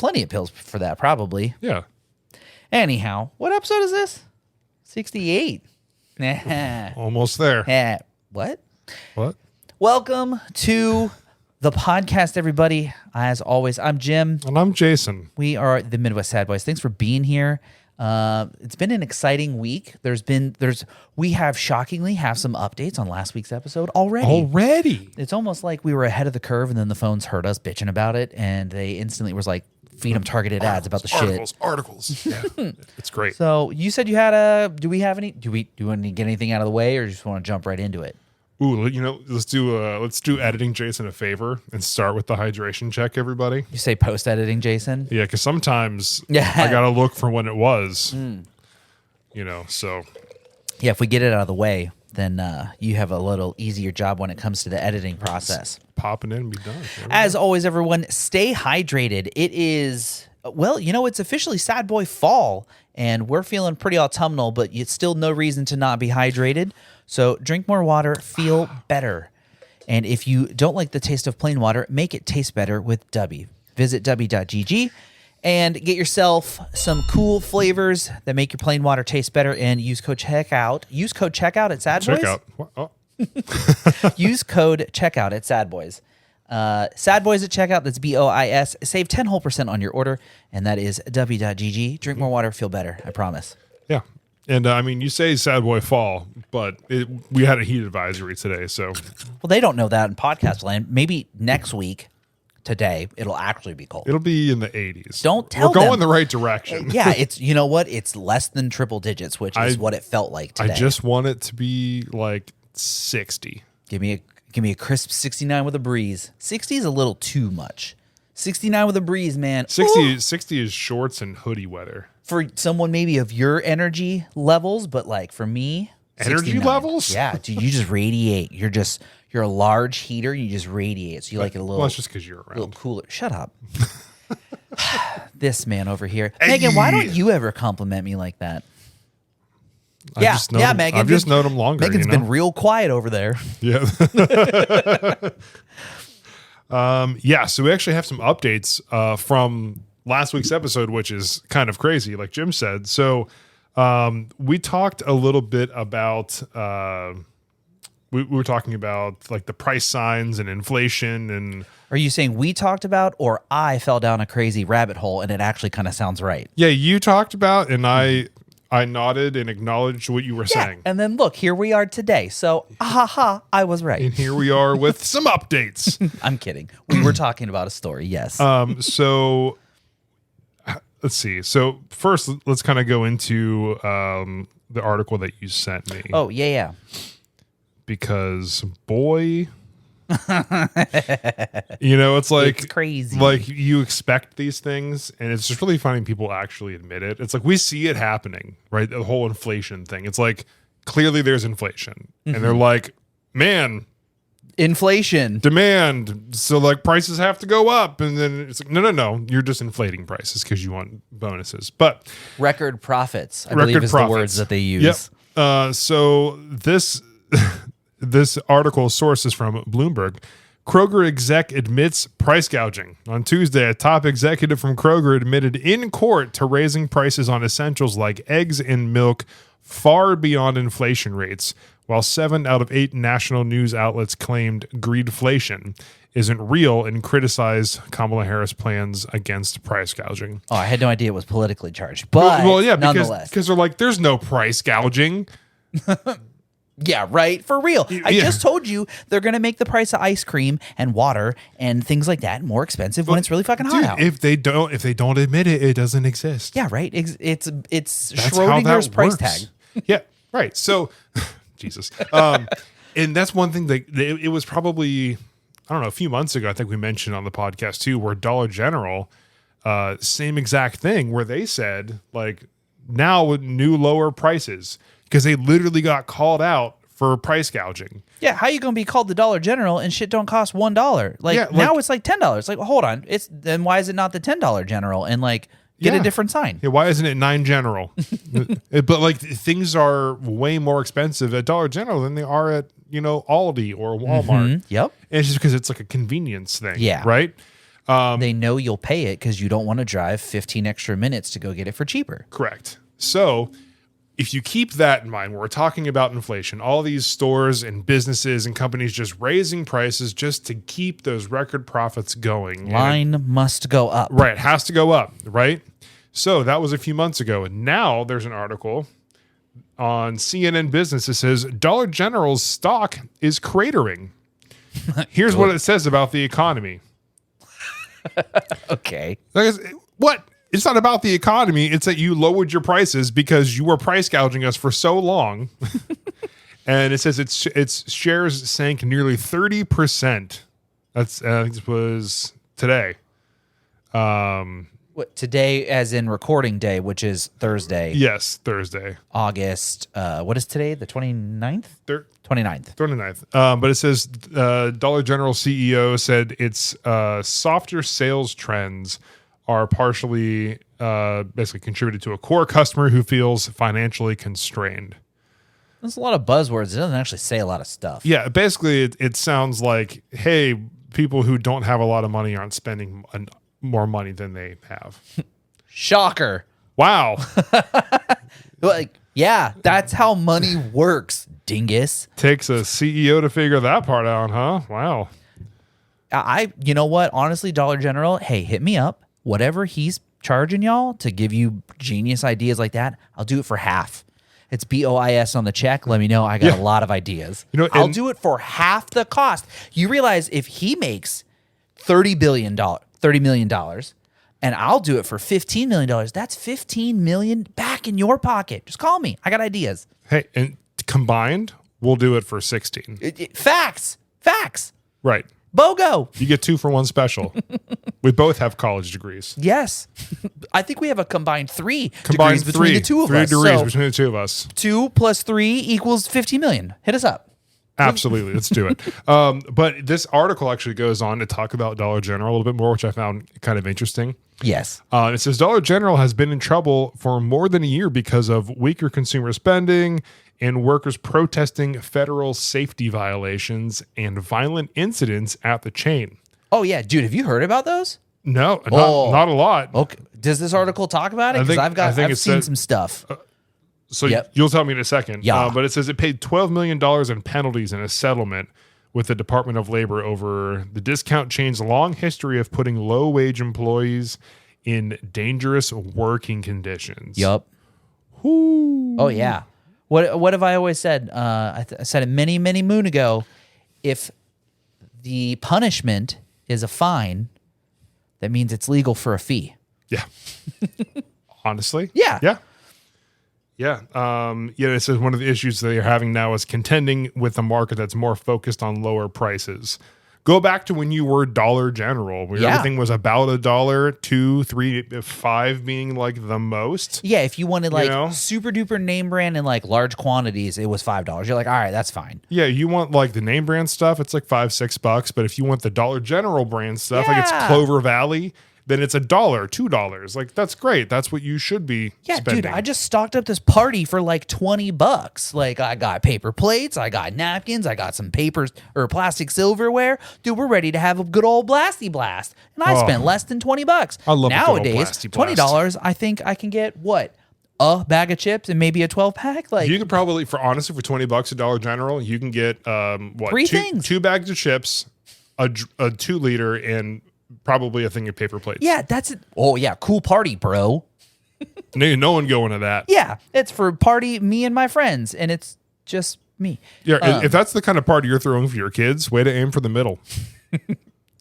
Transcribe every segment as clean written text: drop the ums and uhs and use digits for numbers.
plenty of pills for that, probably. Yeah. Anyhow, what episode is this? 68. Almost there. What? What? Welcome to the podcast, everybody. As always, I'm Jim. And I'm Jason. We are the Midwest Sadbois. Thanks for being here. It's been an exciting week. We have shockingly some updates on last week's episode already. It's almost like we were ahead of the curve, and then the phones heard us bitching about it, and they instantly was like, feed them targeted ads about the articles. Yeah, it's great. So you said you had do we want to get anything out of the way, or just want to jump right into it? Ooh, let's do editing Jason a favor and start with the hydration check, everybody. You say post editing, Jason? Yeah, because sometimes I gotta look for when it was. So yeah, if we get it out of the way, then you have a little easier job when it comes to the editing process. Popping in and be done. As always, everyone, stay hydrated. It is, it's officially Sad Boy fall, and we're feeling pretty autumnal, but it's still no reason to not be hydrated. So drink more water, feel better. And if you don't like the taste of plain water, make it taste better with W. Visit w.gg and get yourself some cool flavors that make your plain water taste better, and use code checkout. Use code checkout at Sadbois. Checkout. Oh. Use code checkout at Sadbois. Sadbois at checkout. That's BOIS. Save 10% whole on your order, and that is w.gg. Drink more water, feel better. I promise. Yeah. And you say Sad Boy fall, but we had a heat advisory today, so. Well, they don't know that in podcast land. Maybe next week, today, it'll actually be cold. It'll be in the 80s. Don't tell We're going the right direction. Yeah, it's, you know what? It's less than triple digits, which is what it felt like today. I just want it to be like 60. Give me a crisp 69 with a breeze. 60 is a little too much. 69 with a breeze, man. 60 is shorts and hoodie weather. For someone maybe of your energy levels, but like for me, energy 69. levels? Yeah, dude, you just radiate. You're a large heater. You just radiate. So you like it a little. Well, it's just because you're around. A little cooler. Shut up. This man over here, Megan. Why don't you ever compliment me like that? Megan. I've just known him longer. Megan's been real quiet over there. Yeah. So we actually have some updates from last week's episode, which is kind of crazy, like Jim said. So we talked a little bit about we were talking about like the price signs and inflation. And are you saying we talked about, or I fell down a crazy rabbit hole and it actually kind of sounds right? Yeah, you talked about, and I nodded and acknowledged what you were saying. And then look, here we are today. So, I was right. And here we are with some updates. I'm kidding. We were talking about a story, yes. So let's see. So first, let's kind of go into the article that you sent me. Oh, yeah. Because, boy... it's like it's crazy. Like you expect these things, and it's just really finding people actually admit it. It's like we see it happening, right? The whole inflation thing. It's like clearly there's inflation, and they're like, man, inflation, demand. So like prices have to go up, and then it's like, no, you're just inflating prices because you want bonuses. But record profits, I believe, is the words that they use. Yep. So this. This article source is from Bloomberg. Kroger exec admits price gouging. On Tuesday, a top executive from Kroger admitted in court to raising prices on essentials like eggs and milk far beyond inflation rates, while 7 out of 8 national news outlets claimed greedflation isn't real and criticized Kamala Harris' plans against price gouging. Oh, I had no idea it was politically charged, but nonetheless. Because they're like, there's no price gouging. Yeah, right. For real. I just told you they're going to make the price of ice cream and water and things like that more expensive when it's really fucking hot out. If they don't admit it, it doesn't exist. Yeah, right. It's Schrodinger's price tag. Yeah, right. So, Jesus. And that's one thing that it was probably, I don't know, a few months ago, I think we mentioned on the podcast too, where Dollar General, same exact thing, where they said like now with new lower prices. Because they literally got called out for price gouging. Yeah, how you gonna be called the Dollar General and shit don't cost $1? Now it's like $10. Like, well, hold on, then why is it not the $10 General? And like, get a different sign. Yeah, why isn't it $9 General? But like things are way more expensive at Dollar General than they are at Aldi or Walmart. Yep, and it's just because it's like a convenience thing. Yeah, right. They know you'll pay it because you don't want to drive 15 extra minutes to go get it for cheaper. Correct. So if you keep that in mind, we're talking about inflation, all these stores and businesses and companies just raising prices just to keep those record profits going. Line must go up. Right. It has to go up. Right. So that was a few months ago. And now there's an article on CNN Business that says Dollar General's stock is cratering. Here's what it says about the economy. Okay. What? It's not about the economy. It's that you lowered your prices because you were price gouging us for so long. And it says its shares sank nearly 30%. That's I think this was today. What, today as in recording day, which is Thursday. Yes, Thursday. August. What is today? The 29th? 29th. 29th. But it says Dollar General CEO said its softer sales trends are partially basically contributed to a core customer who feels financially constrained. There's a lot of buzzwords. It doesn't actually say a lot of stuff. Yeah, basically it sounds like, hey, people who don't have a lot of money aren't spending more money than they have. Shocker. Wow. Like, yeah, that's how money works, dingus. Takes a CEO to figure that part out, huh? Wow. You know what? Honestly, Dollar General, hey, hit me up. Whatever he's charging y'all to give you genius ideas like that, I'll do it for half. It's BOIS on the check. Let me know. I got a lot of ideas. I'll do it for half the cost. You realize if he makes $30 million, and I'll do it for $15 million, that's $15 million back in your pocket. Just call me. I got ideas. Hey, and combined, we'll do it for 16. Facts. Right. BOGO. You get 2 for 1 special. We both have college degrees. Yes. I think we have a combined 3 Combined degrees between the two of us. 3 degrees So between the two of us. 2 plus 3 equals 50 million. Hit us up. Absolutely. Let's do it. But this article actually goes on to talk about Dollar General a little bit more, which I found kind of interesting. Yes. It says Dollar General has been in trouble for more than a year because of weaker consumer spending and workers protesting federal safety violations and violent incidents at the chain. Oh, yeah. Dude, have you heard about those? No, not a lot. Okay. Does this article talk about it? Because I've seen some stuff. So you'll tell me in a second. Yeah. But it says it paid $12 million in penalties in a settlement with the Department of Labor over the discount chain's long history of putting low-wage employees in dangerous working conditions. Yup. Oh, yeah. What have I always said? I said it many, many moon ago. If the punishment is a fine, that means it's legal for a fee. Yeah. Honestly? Yeah. Yeah. Yeah. It says one of the issues that you're having now is contending with a market that's more focused on lower prices. Go back to when you were Dollar General, where everything was about $1, $2, $3, $5 being like the most. Yeah, if you wanted super duper name brand in like large quantities, it was $5. You're like, all right, that's fine. Yeah, you want like the name brand stuff, it's like $5-$6. But if you want the Dollar General brand stuff, like it's Clover Valley, then it's $1, $2. Like that's great. That's what you should be spending. Dude, I just stocked up this party for like $20. Like I got paper plates, I got napkins, I got some papers or plastic silverware. Dude, we're ready to have a good old blasty blast. And I spent less than $20. I love nowadays. a good old blasty blast. $20, I think I can get what? A bag of chips and maybe a 12-pack. Like you could probably, for $20 at Dollar General, you can get 3 things. 2 bags of chips, a 2-liter, and probably a thing of paper plates. Yeah, that's it. Oh yeah, cool party, bro. No one going to that. Yeah, it's for party me and my friends, and it's just me. Yeah, if that's the kind of party you're throwing for your kids, way to aim for the middle.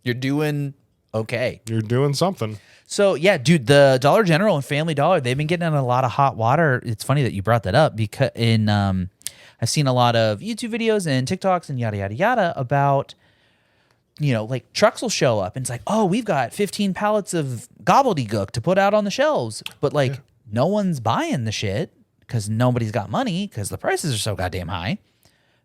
You're doing okay. You're doing something. So yeah, dude, the Dollar General and Family Dollar, they've been getting in a lot of hot water. It's funny that you brought that up because I've seen a lot of YouTube videos and TikToks and yada yada yada about, like trucks will show up and it's like, oh, we've got 15 pallets of gobbledygook to put out on the shelves. But no one's buying the shit because nobody's got money because the prices are so goddamn high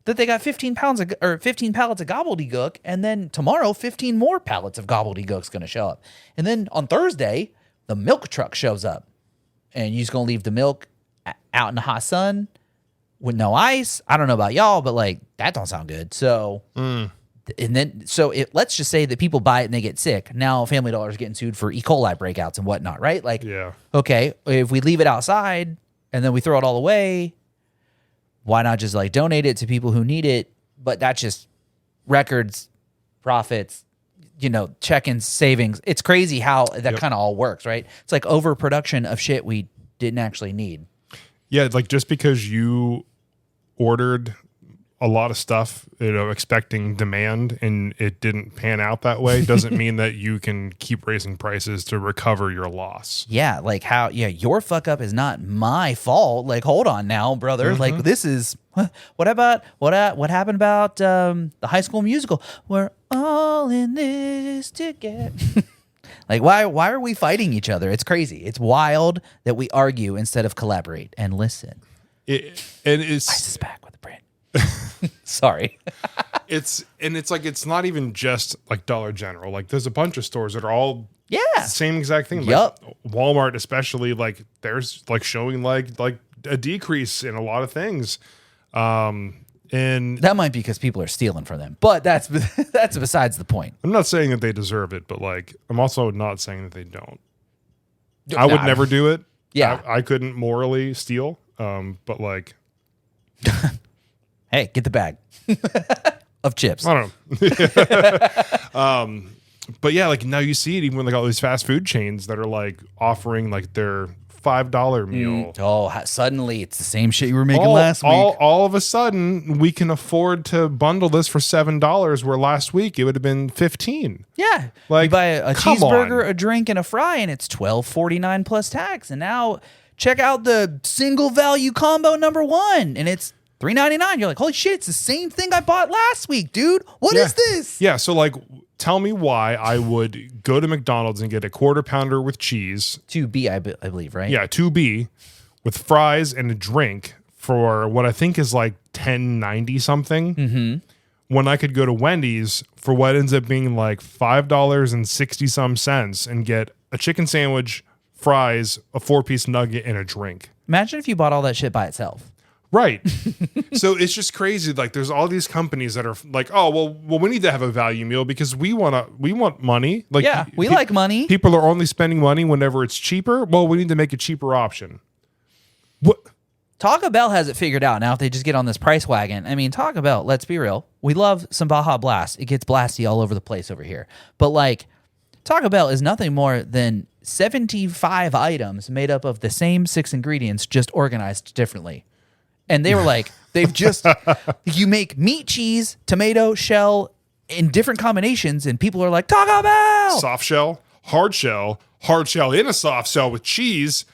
that they got 15 pallets of gobbledygook. And then tomorrow, 15 more pallets of gobbledygook's going to show up. And then on Thursday, the milk truck shows up and you're just going to leave the milk out in the hot sun with no ice. I don't know about y'all, but that don't sound good. So And then, so let's just say that people buy it and they get sick. Now Family Dollar is getting sued for E. coli breakouts and whatnot, right? Like, Yeah. okay, if we leave it outside and then we throw it all away, why not just like donate it to people who need it? But that's just records, profits, check-ins, savings. It's crazy how that kind of all works, right? It's like overproduction of shit we didn't actually need. Yeah, like just because you ordered a lot of stuff, expecting demand, and it didn't pan out that way, doesn't mean that you can keep raising prices to recover your loss. Yeah, like how, your fuck up is not my fault. Like, hold on now, brother. Like, this is, what happened about the High School Musical? We're all in this together. Like, why are we fighting each other? It's crazy. It's wild that we argue instead of collaborate and listen. It's Ice is back with the brand. Sorry. It's not even just like Dollar General. Like, there's a bunch of stores that are all same exact thing. Yup. Like Walmart, especially, like there's like showing like a decrease in a lot of things. And that might be because people are stealing from them, but that's besides the point. I'm not saying that they deserve it, but like I'm also not saying that they don't. I would never do it. Yeah, I couldn't morally steal. But like, hey, get the bag of chips. I don't know. But yeah, like now you see it even with like all these fast food chains that are like offering like their $5 meal. Suddenly it's the same shit you were making last week. All of a sudden, we can afford to bundle this for $7, where last week it would have been $15. Yeah, like you buy a come cheeseburger, on. a drink, and a fry, and it's $12.49 plus tax. And now check out the single value combo number 1, and it's $3.99. You're like, holy shit, it's the same thing I bought last week, dude. What is this? Yeah, so like, tell me why I would go to McDonald's and get a quarter pounder with cheese. 2B, I believe, right? Yeah, 2B with fries and a drink for what I think is like $10.90 something. Mm-hmm. When I could go to Wendy's for what ends up being like $5.60 some cents and get a chicken sandwich, fries, a 4-piece nugget, and a drink. Imagine if you bought all that shit by itself. Right. So it's just crazy. Like there's all these companies that are like, oh, well, we need to have a value meal because we want money. Like, yeah, we like money. People are only spending money whenever it's cheaper. Well, we need to make a cheaper option. What? Taco Bell has it figured out now. If they just get on this price wagon, I mean, Taco Bell, let's be real. We love some Baja Blast. It gets blasty all over the place over here. But like, Taco Bell is nothing more than 75 items made up of the same 6 ingredients, just organized differently. And they were like, you make meat, cheese, tomato, shell in different combinations, and people are like, Taco Bell! Soft shell hard shell in a soft shell with cheese,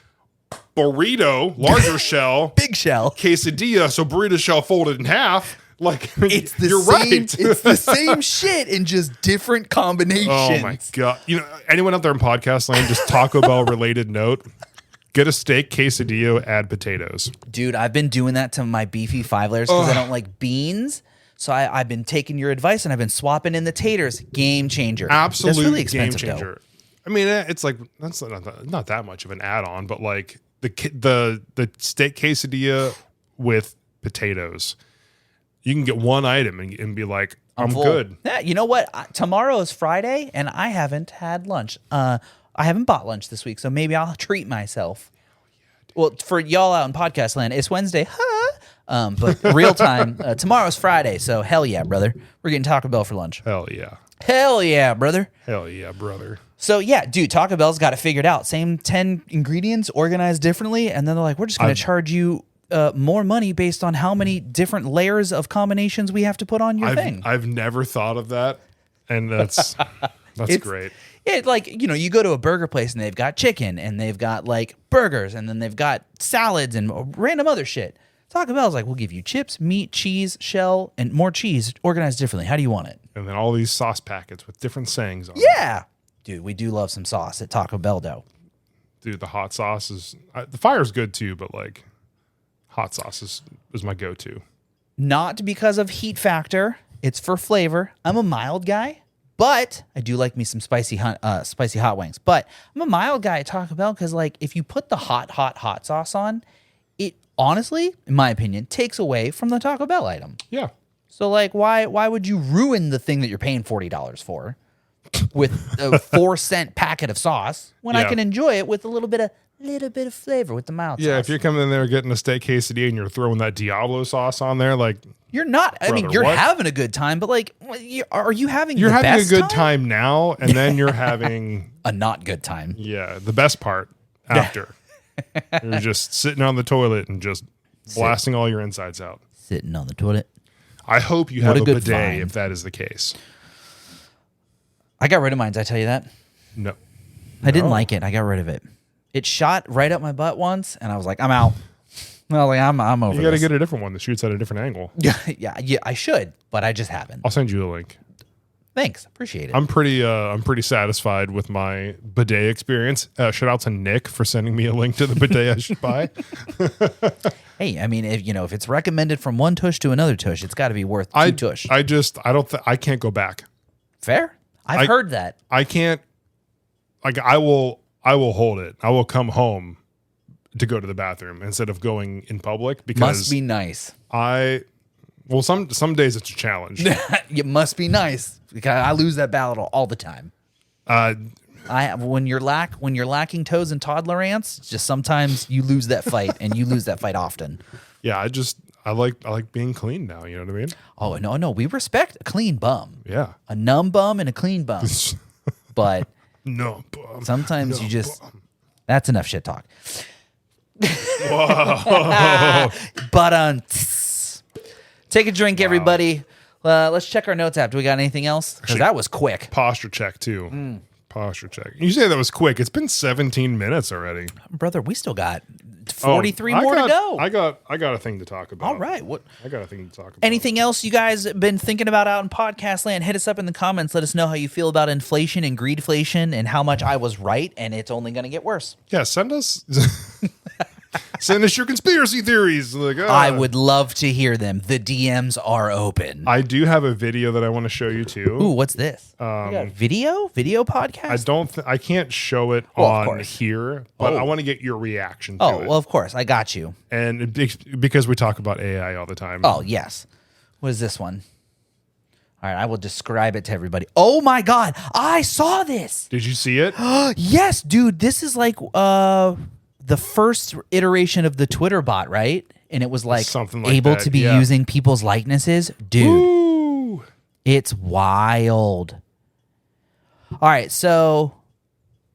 burrito, larger shell, big shell, quesadilla, so burrito shell folded in half. Like, it's the you're same, right. It's the same shit in just different combinations. Oh my God. Anyone out there in podcast land, just Taco Bell related note. Get a steak quesadilla, add potatoes. Dude, I've been doing that to my beefy 5 layers because I don't like beans. So I've been taking your advice and I've been swapping in the taters. Game changer. Absolute that's really expensive, game changer. Though. I mean, it's like that's not that much of an add-on, but like the steak quesadilla with potatoes, you can get one item and be like, I'm good. Yeah, you know what? Tomorrow is Friday and I haven't had lunch. I haven't bought lunch this week, so maybe I'll treat myself. Well, for y'all out in podcast land, it's Wednesday, but real time, tomorrow's Friday, so hell yeah, brother. We're getting Taco Bell for lunch. Hell yeah. Hell yeah, brother. Hell yeah, brother. So yeah, dude, Taco Bell's got it figured out. Same 10 ingredients, organized differently, and then they're like, we're just going to charge you more money based on how many different layers of combinations we have to put on your thing. I've never thought of that, and that's great. Yeah, like, you go to a burger place and they've got chicken and they've got like burgers and then they've got salads and random other shit. Taco Bell's like, we'll give you chips, meat, cheese, shell, and more cheese organized differently. How do you want it? And then all these sauce packets with different sayings on Yeah. Dude, we do love some sauce at Taco Bell, though. Dude, the hot sauce is... the fire's good too, but like hot sauce is my go-to. Not because of heat factor. It's for flavor. I'm a mild guy. But I do like me some spicy hot wings. But I'm a mild guy at Taco Bell because, like, if you put the hot sauce on, it honestly, in my opinion, takes away from the Taco Bell item. Yeah. So like, why would you ruin the thing that you're paying $40 for with a 4-cent packet of sauce when I Yeah. can enjoy it with a little bit of flavor with the mild Yeah, sauce? if you're coming in there getting a steak quesadilla and you're throwing that Diablo sauce on there, like You're not. I mean, Brother, you're what? having a good time, but like, are you having? you're the having a best good time now, and then you're having A not good time. the best part after. You're just sitting on the toilet and just blasting all your insides out. Sitting on the toilet. I hope you What have a a good bidet find. if that is the case. I got rid of mine. Did I tell you that? No. I didn't No. like it. I got rid of it. It shot right up my butt once, and I was like, I'm out. Well, like, I'm over. You got to this. get a different one that shoots at a different angle. yeah, I should, but I just haven't. I'll send you the link. Thanks, appreciate it. I'm pretty satisfied with my bidet experience. Shout out to Nick for sending me a link to the bidet I should buy. Hey, I mean, if it's recommended from one tush to another tush, it's got to be worth two tush. I can't go back. Fair. I've heard that. I can't. Like I will hold it. I will come home to go to the bathroom instead of going in public because Must be nice. some days it's a challenge. It must be nice because I lose that battle all the time. When you're lacking toes and toddler ants, it's just sometimes you lose that fight, and you lose that fight often. Yeah, I like being clean now. You know what I mean? Oh no, we respect a clean bum, Yeah. a numb bum and a clean bum, but No. sometimes you just that's enough shit talk. But take a drink, everybody. Let's check our notes app. Do we got anything else? Because that was quick. Posture check too. Posture check. You say that was quick. It's been 17 minutes already. Brother, we still got 43 more to go. I got a thing to talk about. All right. What? I got a thing to talk about. Anything else you guys been thinking about out in podcast land? Hit us up in the comments. Let us know how you feel about inflation and greedflation and how much I was right and it's only going to get worse. Yeah, send us your conspiracy theories. Like, I would love to hear them. The DMs are open. I do have a video that I want to show you too. Ooh, what's this? We got video podcast? I can't show it Well, of on course. here, but I want to get your reaction to Oh, it. well, of course. I got you. And because we talk about AI all the time. Oh, yes. What is this one? All right, I will describe it to everybody. Oh my God, I saw this. Did you see it? Yes, dude. This is like the first iteration of the Twitter bot, right? And it was like Something like able that, to be yeah. using people's likenesses. Dude, Ooh. it's wild. All right, so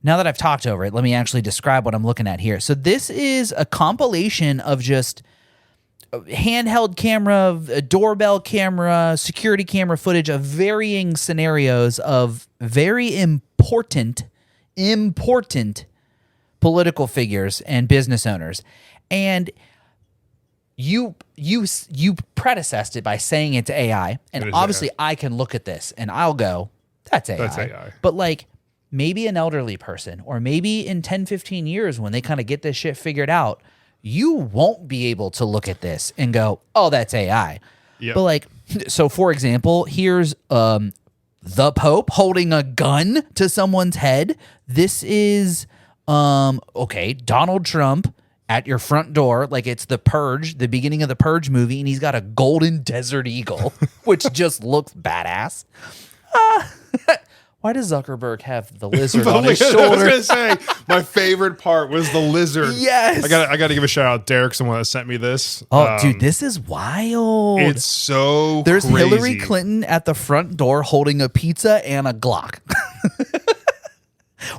now that I've talked over it, let me actually describe what I'm looking at here. So this is a compilation of just handheld camera, a doorbell camera, security camera footage of varying scenarios of very important political figures and business owners. And you predecessed it by saying it's AI. And It is obviously AI. I can look at this and I'll go, that's AI. That's AI. But like maybe an elderly person or maybe in 10, 15 years when they kind of get this shit figured out, you won't be able to look at this and go, oh, that's AI. Yep. But like, so for example, here's the Pope holding a gun to someone's head. This is okay, Donald Trump at your front door, like it's The Purge, the beginning of the Purge movie, and he's got a golden desert eagle, which just looks badass. Why does Zuckerberg have the lizard on his I was shoulder? gonna say my favorite part was the lizard. Yes. I got to give a shout out. Derek's the one that sent me this. Oh, dude, this is wild. It's so There's crazy. Hillary Clinton at the front door holding a pizza and a Glock.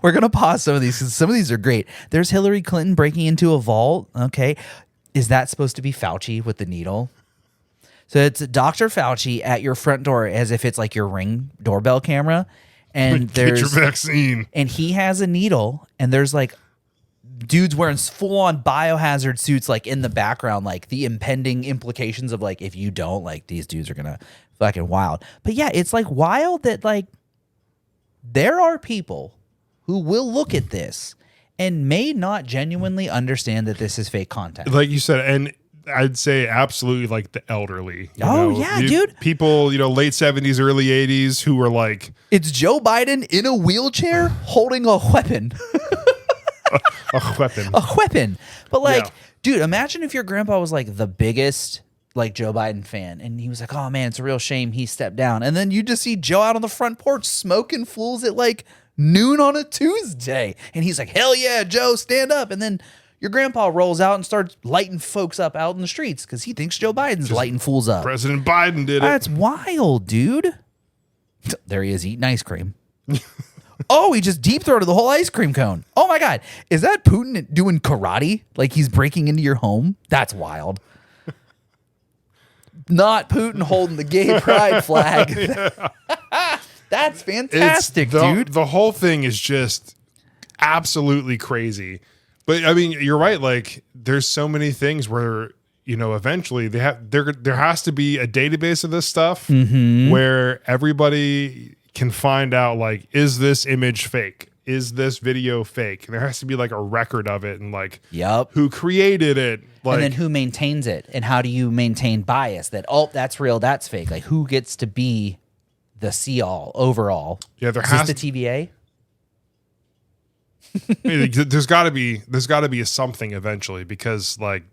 We're going to pause some of these because some of these are great. There's Hillary Clinton breaking into a vault. Okay. Is that supposed to be Fauci with the needle? So it's Dr. Fauci at your front door as if it's like your Ring doorbell camera. And Get your there's vaccine. and he has a needle and there's like dudes wearing full on biohazard suits like in the background, like the impending implications of like if you don't, like these dudes are gonna fucking wild. But yeah, it's like wild that like there are people who will look at this and may not genuinely understand that this is fake content. Like you said, and I'd say absolutely like the elderly. Oh, yeah, dude. People, late 70s, early 80s who were like It's Joe Biden in a wheelchair holding a weapon. a weapon. A weapon. But like, Yeah. dude, imagine if your grandpa was like the biggest like Joe Biden fan, and he was like, "Oh man, it's a real shame he stepped down." And then you just see Joe out on the front porch smoking fools at like noon on a Tuesday, and he's like, "Hell yeah, Joe, stand up!" And then your grandpa rolls out and starts lighting folks up out in the streets because he thinks Joe Biden's lighting fools up. President Biden did it. That's wild, dude. There he is eating ice cream. Oh, he just deep throated the whole ice cream cone. Oh my God. Is that Putin doing karate? Like he's breaking into your home? That's wild. Not Putin holding the gay pride flag. That's fantastic, dude. The whole thing is just absolutely crazy. But I mean, you're right. Like, there's so many things where, you know, eventually there has to be a database of this stuff where everybody can find out, like, is this image fake? Is this video fake? And there has to be like a record of it and like who created it. Like, and then who maintains it? And how do you maintain bias that, oh, that's real, that's fake? Like, who gets to be the see-all overall? Yeah, Is this the TVA? there's got to be a something eventually, because like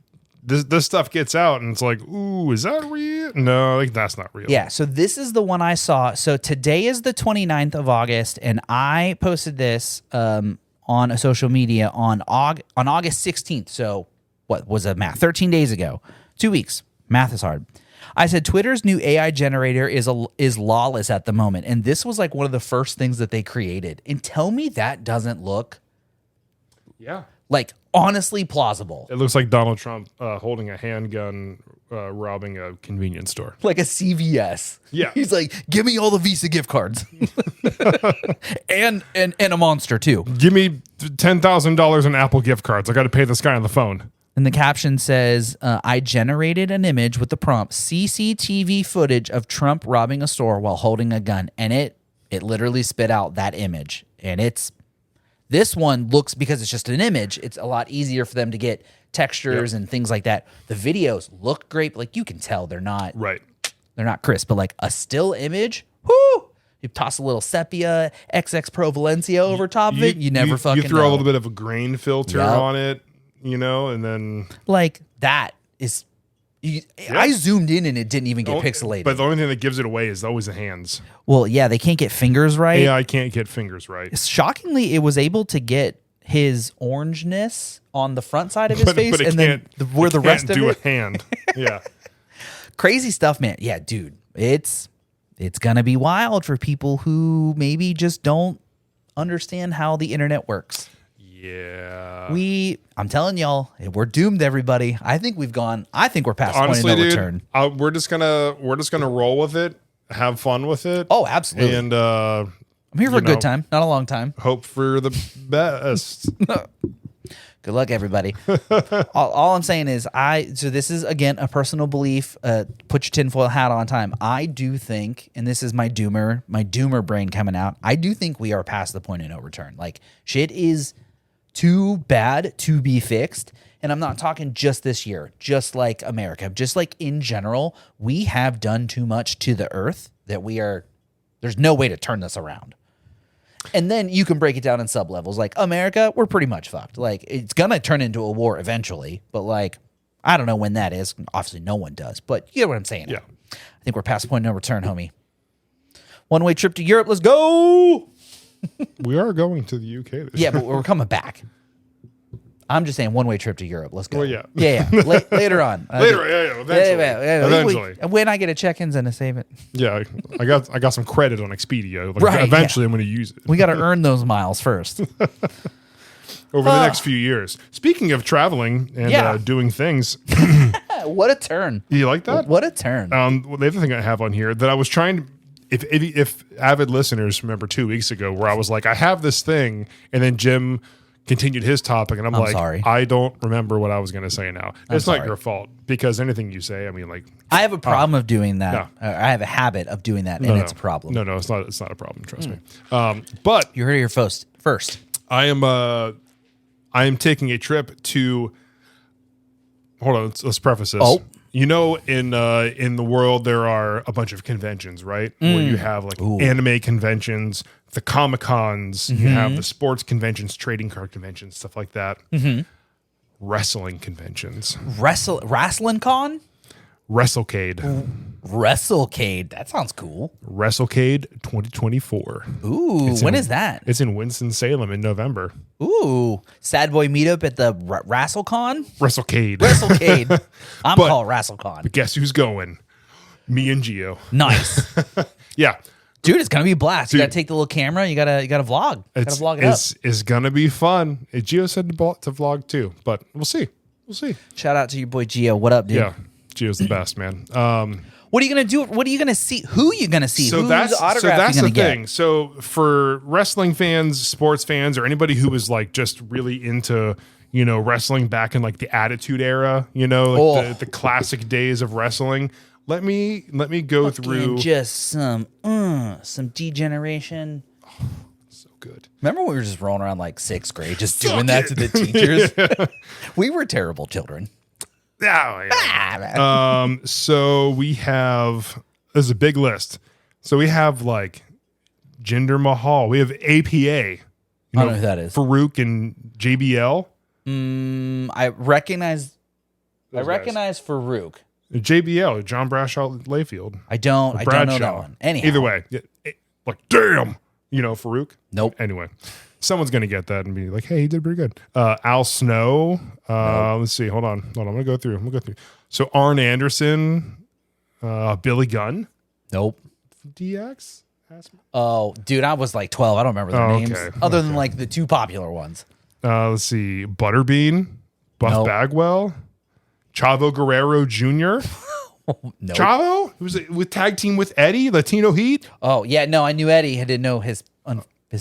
this stuff gets out and it's like, ooh, is that real? No, like that's not real. Yeah, so this is the one I saw. So today is the 29th of August, and I posted this on a social media on August 16th. So what was it, math? 13 days ago. 2 weeks. Math is hard. I said Twitter's new AI generator is lawless at the moment, and this was like one of the first things that they created. And tell me that doesn't look like honestly plausible. It looks like Donald Trump holding a handgun, robbing a convenience store, like a CVS. Yeah, he's like, "Give me all the Visa gift cards, and a monster too. Give me $10,000 in Apple gift cards. I got to pay this guy on the phone." And the caption says, "I generated an image with the prompt CCTV footage of Trump robbing a store while holding a gun," and it literally spit out that image, and This one looks, because it's just an image, it's a lot easier for them to get textures and things like that. The videos look great, but like you can tell they're not crisp. But like a still image, whoo! You toss a little sepia XX Pro Valencia over top of it. You never fucking you throw know. a little bit of a grain filter on it, you know, and then like that is. I zoomed in and it didn't even get pixelated. But the only thing that gives it away is always the hands. Well, yeah, they can't get fingers right. AI can't get fingers right. Shockingly, it was able to get his orangeness on the front side of his face, and then where the rest of it do it. A hand. Yeah, crazy stuff, man. Yeah, dude, it's gonna be wild for people who maybe just don't understand how the internet works. Yeah. I'm telling y'all, we're doomed, everybody. I think we're past Honestly, the point of no dude, return. We're just gonna roll with it, have fun with it. Oh, absolutely. And I'm here for a good time, not a long time. Hope for the best. Good luck, everybody. all I'm saying is so this is, again, a personal belief. Put your tinfoil hat on time. I do think, and this is my doomer brain coming out, I do think we are past the point of no return. Like, shit is too bad to be fixed. And I'm not talking just this year, just like America, just like in general, we have done too much to the earth that there's no way to turn this around. And then you can break it down in sub levels. Like America, we're pretty much fucked. Like, it's going to turn into a war eventually, but like, I don't know when that is. Obviously no one does, but you get what I'm saying. Yeah. I think we're past the point of no return, homie. One-way trip to Europe. Let's go. We are going to the UK this Yeah, year. but we're coming back. I'm just saying one-way trip to Europe. Let's go. Well, yeah. Yeah. Later on. Eventually. When I get a check-ins and a save it. Yeah, I got some credit on Expedia. Like, Right, eventually, I'm going to use it. We got to earn those miles first. Over the next few years. Speaking of traveling and doing things. What a turn. You like that? What a turn. The other thing I have on here that I was trying to, if avid listeners remember 2 weeks ago, where I was like, I have this thing, and then Jim continued his topic, and I'm like, sorry. I don't remember what I was going to say now. It's sorry. not your fault, because anything you say, I mean, like, I have a problem of doing that. No. I have a habit of doing that, and it's a problem. No, it's not. It's not a problem. Trust me. But You heard it here first. I am taking a trip to. Hold on. Let's preface this. Oh. You know, in the world, there are a bunch of conventions, right? Where you have like anime conventions, the Comic-Cons, you have the sports conventions, trading card conventions, stuff like that. Wrestling conventions. Wrestling con? WrestleCade. WrestleCade. That sounds cool. WrestleCade 2024. Ooh, when is that? It's in Winston-Salem in November. Ooh, Sadbois meetup at the WrestleCon? WrestleCade. WrestleCade. I'm called WrestleCon. But guess who's going? Me and Gio. Nice. Yeah. Dude, it's gonna be a blast. You Dude. gotta take the little camera. You gotta vlog. Gotta vlog it up. It's gonna be fun. Gio said to vlog too, but we'll see. We'll see. Shout out to your boy Gio. What up, dude? Yeah, Gio's the best, man. What are you gonna do? What are you gonna see? Who are you gonna see? So Whose that's autograph you the gonna get? thing. So for wrestling fans, sports fans, or anybody who was like just really into wrestling back in like the Attitude Era, like the classic days of wrestling. Let me go through just some degeneration. so good. Remember when we were just rolling around like sixth grade, just doing that to the teachers? We were terrible children. Yeah. So we have, there's a big list. So we have like Jinder Mahal. We have APA. I don't know who that is. Farouk and JBL. I recognize Farouk. JBL, John Bradshaw Layfield. I don't know that one. Anyhow. Either way, like damn, Farouk. Nope. Anyway, someone's gonna get that and be like, "Hey, he did pretty good." Al Snow. Nope. Let's see. Hold on. I'm gonna go through. So Arn Anderson, Billy Gunn, Nope. DX. Oh, dude, I was like 12. I don't remember their names okay. other than like the two popular ones. Let's see. Butterbean, Buff Nope. Bagwell, Chavo Guerrero Jr. No. Chavo, who was with tag team with Eddie, Latino Heat. Oh, yeah, no, I knew Eddie. I didn't know his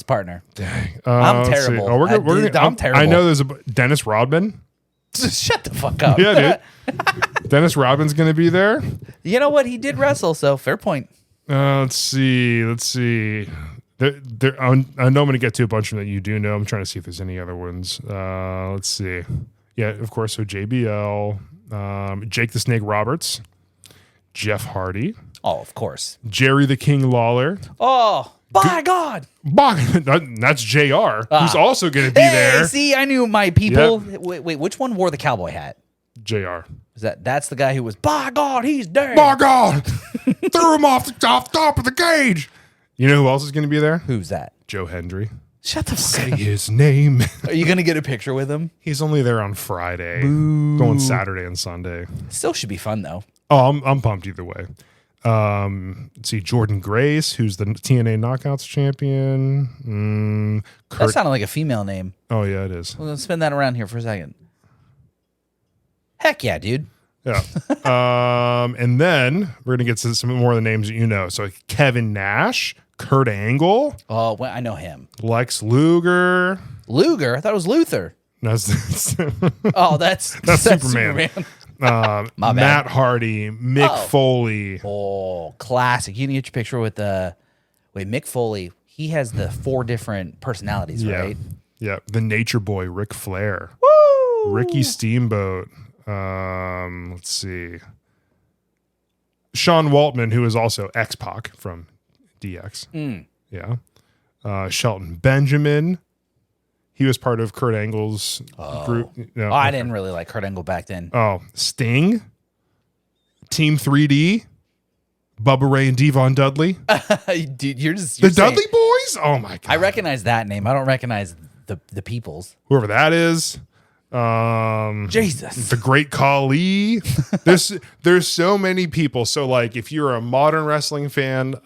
partner. Dang. I'm let's see. terrible. Oh, I'm terrible. I know there's a Dennis Rodman. Shut the fuck up. Yeah, dude. Dennis Rodman's going to be there. You know what? He did wrestle, so fair point. Let's see. I know I'm going to get to a bunch of them that you do know. I'm trying to see if there's any other ones. Let's see. Yeah, of course. So JBL, Jake the Snake Roberts, Jeff Hardy, Oh, of course. Jerry the King Lawler. Oh, by God. That's JR, who's also going to be there. See, I knew my people. Yep. Wait, which one wore the cowboy hat? JR. That's the guy who was, by God, he's dead. By God, threw him off the top of the cage. You know who else is going to be there? Who's that? Joe Hendry. Shut the fuck Say up. his name. Are you going to get a picture with him? He's only there on Friday. Going Saturday and Sunday. Still should be fun, though. Oh, I'm pumped either way. Let's see, Jordan Grace, who's the TNA Knockouts champion. That sounded like a female name. Oh, yeah, it is. We'll spin that around here for a second. Heck yeah, dude. Yeah. And then we're going to get to some more of the names that you know. So Kevin Nash, Kurt Angle. Oh, well, I know him. Lex Luger. Luger? I thought it was Luther. That's Oh, that's Superman. Matt Hardy, Mick Foley. Oh, classic. You can get your picture with Mick Foley. He has the 4 different personalities, right? Yeah. The Nature Boy, Ric Flair. Woo! Ricky Steamboat. Let's see. Sean Waltman, who is also X-Pac from DX. Yeah. Shelton Benjamin. He was part of Kurt Angle's group. No, I didn't really like Kurt Angle back then. Oh, Sting. Team 3D. Bubba Ray and Devon Dudley. Dude, you're Dudley Boys? Oh, my God. I recognize that name. I don't recognize the peoples. Whoever that is. Jesus. The Great Khali. There's so many people. So like if you're a modern wrestling fan,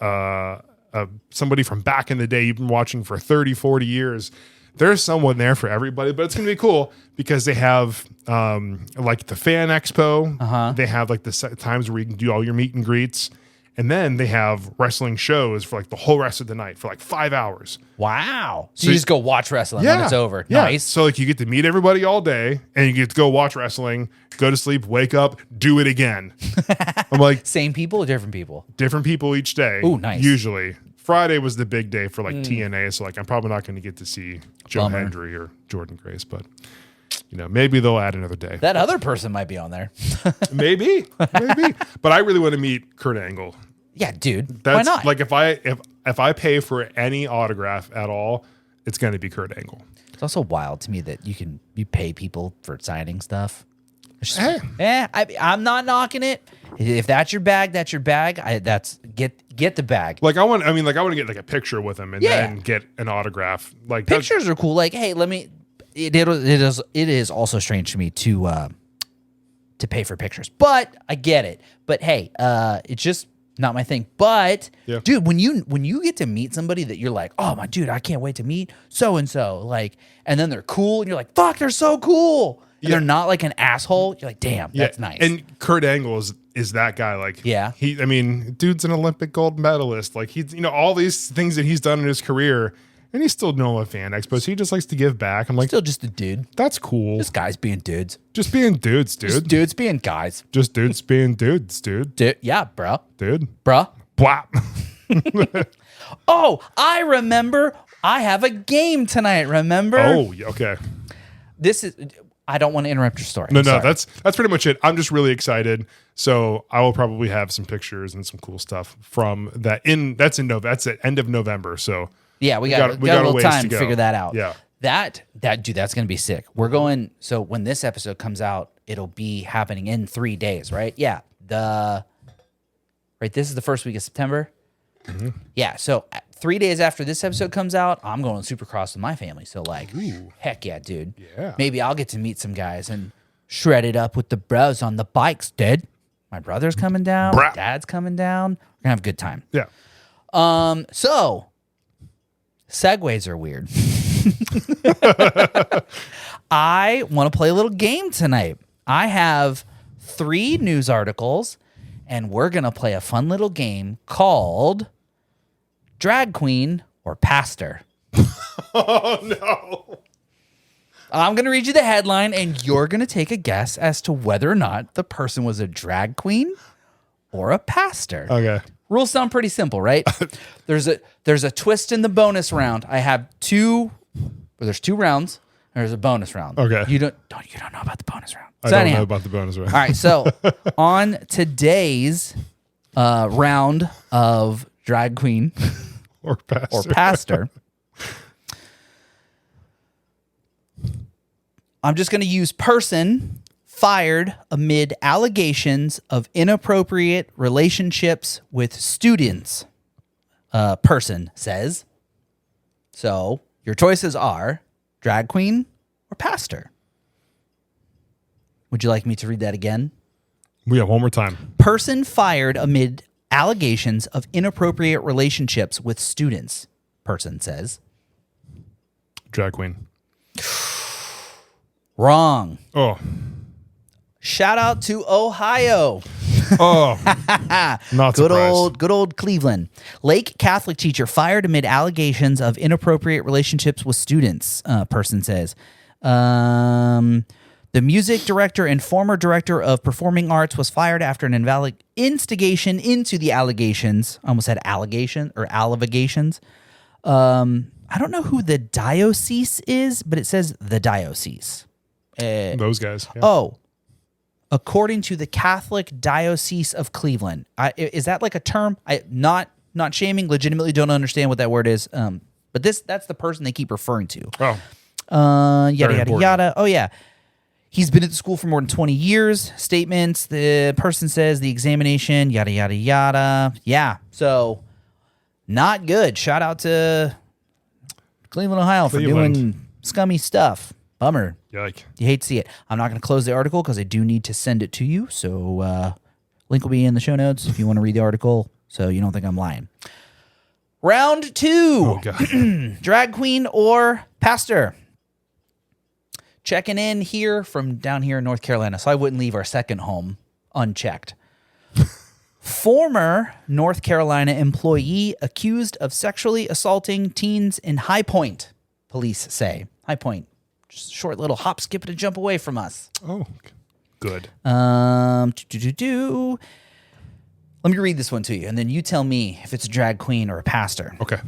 somebody from back in the day you've been watching for 30, 40 years, there's someone there for everybody. But it's going to be cool because they have like the Fan Expo. They have like the times where you can do all your meet and greets. And then they have wrestling shows for like the whole rest of the night for like 5 hours. Wow. So you just go watch wrestling when it's over. Yeah. Nice. So like you get to meet everybody all day and you get to go watch wrestling, go to sleep, wake up, do it again. I'm like, same people or different people? different people each day. Ooh, nice. Usually. Friday was the big day for like TNA. So like I'm probably not going to get to see Joe Hendry or Jordan Grace, but maybe they'll add another day. That other person might be on there. Maybe. But I really want to meet Kurt Angle. Yeah, dude. That's, why not? Like if I pay for any autograph at all, it's going to be Kurt Angle. It's also wild to me that you pay people for signing stuff. Hey. I'm not knocking it. If that's your bag, that's your bag. Get the bag. Like I want to get like a picture with him and Yeah. then get an autograph. Like Pictures are cool. Like, hey, let me. It is also strange to me to pay for pictures, but I get it. But hey, it's just not my thing. But Yeah. dude, when you get to meet somebody that you're like, oh my dude, I can't wait to meet so and so, like, and then they're cool, and you're like, fuck, they're so cool, and they're not like an asshole. You're like, damn, that's nice. And Kurt Angle is that guy. Like, Yeah. Dude's an Olympic gold medalist. Like he's, all these things that he's done in his career, and he's still NOLA Fan Expo. So he just likes to give back. I'm like, Still just a dude. that's cool. Just guys being dudes. Just being dudes, dude. Just dudes being guys. Just dudes being dudes, dude. Yeah, bro. Dude. Bruh. Blah. Oh, I remember. I have a game tonight. Remember? Oh, okay. This is. I don't want to interrupt your story. No, I'm sorry. that's pretty much it. I'm just really excited. So I will probably have some pictures and some cool stuff from that. That's the end of November. So Yeah, we got a little ways time to to go. figure that out. Yeah. That dude, that's gonna be sick. We're going. So when this episode comes out, it'll be happening in 3 days, right? Yeah. This is the first week of September. Mm-hmm. Yeah. So 3 days after this episode comes out, I'm going Supercross with my family. So like, heck yeah, dude. Yeah. Maybe I'll get to meet some guys and shred it up with the bros on the bikes, dude. My brother's coming down. My Brah. dad's coming down. We're gonna have a good time. Yeah. So segues are weird. I want to play a little game tonight. I have 3 news articles, and we're going to play a fun little game called Drag Queen or Pastor. Oh, no. I'm going to read you the headline, and you're going to take a guess as to whether or not the person was a drag queen or a pastor. Okay. Rules sound pretty simple, right? There's a twist in the bonus round. I have there's 2 rounds. There's a bonus round. Okay. You don't know about the bonus round. I don't know about the bonus round. All right. So on today's round of drag queen Or pastor. or pastor, I'm just going to use person fired amid allegations of inappropriate relationships with students. Person says. So your choices are drag queen or pastor. Would you like me to read that again? Yeah, one more time. Person fired amid allegations of inappropriate relationships with students. Person says. Drag queen. Wrong. Oh. Shout out to Ohio. Oh. Not surprised. Good old Cleveland. Lake Catholic teacher fired amid allegations of inappropriate relationships with students. Person says. The music director and former director of performing arts was fired after an instigation into the allegations. I almost said allegation or allegations. I don't know who the diocese is, but it says the diocese. Those guys. Yeah. Oh, according to the Catholic Diocese of Cleveland. Is that like a term? Not shaming, legitimately don't understand what that word is. But that's the person they keep referring to. Oh. Yada, yada, important. yada. Oh, yeah. He's been at the school for more than 20 years. Statements. The person says the examination, yada, yada, yada. Yeah. So not good. Shout out to Cleveland, Ohio for doing scummy stuff. Bummer. Yike. You hate to see it. I'm not going to close the article because I do need to send it to you. So link will be in the show notes if you want to read the article so you don't think I'm lying. Round 2. Oh, God. Drag queen or pastor. Checking in here from down here in North Carolina, so I wouldn't leave our second home unchecked. Former North Carolina employee accused of sexually assaulting teens in High Point, police say. High Point, just a short little hop, skip, and a jump away from us. Oh, good. Let me read this one to you, and then you tell me if it's a drag queen or a pastor. Okay.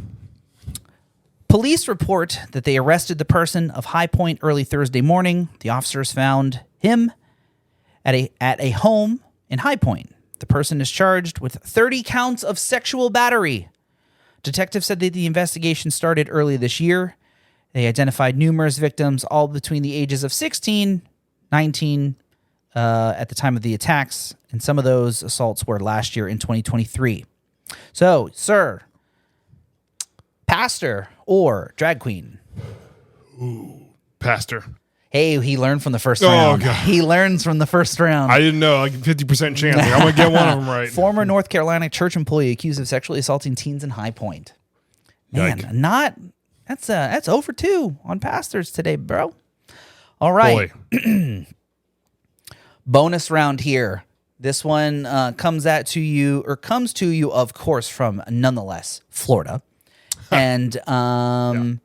Police report that they arrested the person of High Point early Thursday morning. The officers found him at a home in High Point. The person is charged with 30 counts of sexual battery. Detectives said that the investigation started early this year. They identified numerous victims, all between the ages of 16, 19, at the time of the attacks, and some of those assaults were last year in 2023. So, sir, pastor or drag queen? Pastor. Hey, he learned from the first round. God. He learns from the first round. I didn't know, like 50% chance. Like, I'm going to get one of them right. Former North Carolina church employee accused of sexually assaulting teens in High Point. Man, that's over 2 on pastors today, bro. All right. Boy. Bonus round here. This one comes to you, of course, from nonetheless Florida, and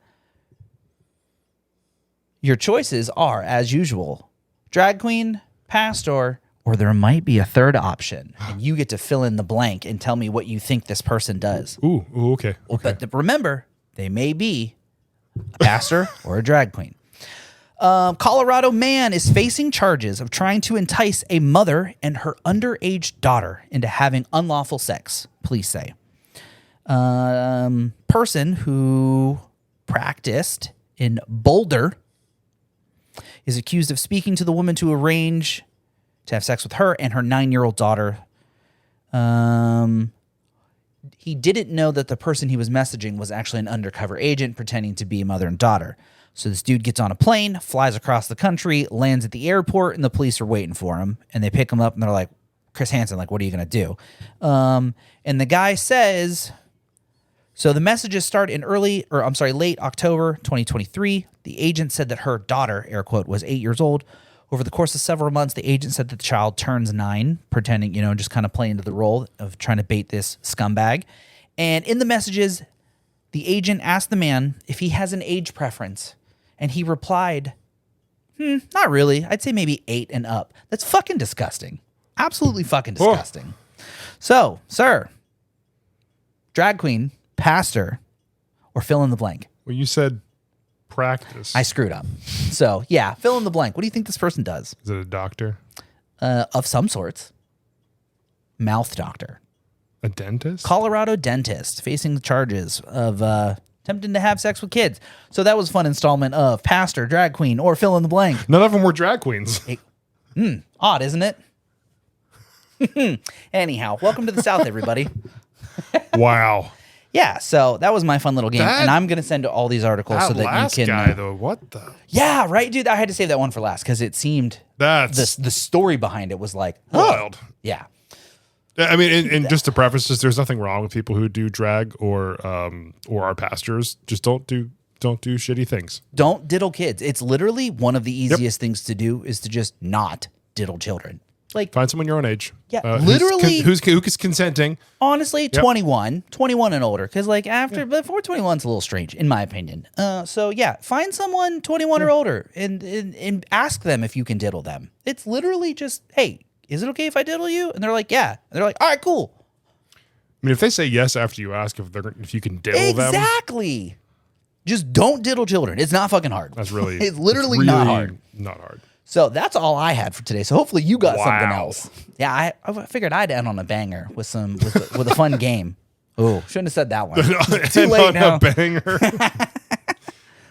your choices are, as usual, drag queen, pastor, or there might be a third option, and you get to fill in the blank and tell me what you think this person does. Ooh, okay. But remember, they may be a pastor or a drag queen. Colorado man is facing charges of trying to entice a mother and her underage daughter into having unlawful sex, police say. Person who practiced in Boulder is accused of speaking to the woman to arrange to have sex with her and her 9-year-old daughter. He didn't know that the person he was messaging was actually an undercover agent pretending to be a mother and daughter. So this dude gets on a plane, flies across the country, lands at the airport, and the police are waiting for him. And they pick him up, and they're like, Chris Hansen, like, what are you going to do? And the guy says, so the messages start in late October 2023. The agent said that her daughter, air quote, was 8 years old. Over the course of several months, the agent said that the child turns 9, pretending, just kind of playing into the role of trying to bait this scumbag. And in the messages, the agent asked the man if he has an age preference. And he replied, not really. I'd say maybe 8 and up. That's fucking disgusting. Absolutely fucking disgusting. So, sir, drag queen, pastor, or fill in the blank. Well, you said practice. I screwed up. So, yeah, fill in the blank. What do you think this person does? Is it a doctor? Of some sorts. Mouth doctor. A dentist? Colorado dentist facing the charges of attempting to have sex with kids. So that was a fun installment of pastor, drag queen, or fill in the blank. None of them were drag queens. Odd, isn't it? Anyhow, welcome to the South, everybody. Wow. Yeah, so that was my fun little game, and I'm going to send all these articles so that last you can... guy, though, what the... Yeah, right, dude? I had to save that one for last because it seemed... That's... The story behind it was like... wild. Yeah. I mean, and just to preface this, there's nothing wrong with people who do drag or are pastors. Just don't do shitty things. Don't diddle kids. It's literally one of the easiest things to do is to just not diddle children. Like, find someone your own age. Yeah, literally. Who's consenting. Honestly, 21 and older. Because before 21 is a little strange, in my opinion. So yeah, find someone 21 or older and ask them if you can diddle them. It's literally just, hey, is it okay if I diddle you? And they're like, yeah. And they're like, all right, cool. I mean, if they say yes after you ask if you can diddle them. Exactly. Just don't diddle children. It's not fucking hard. That's really... it's really not hard. Not hard. So that's all I had for today. So hopefully you got something else. Yeah, I figured I'd end on a banger with a fun game. Oh, shouldn't have said that one. Too late now. A banger.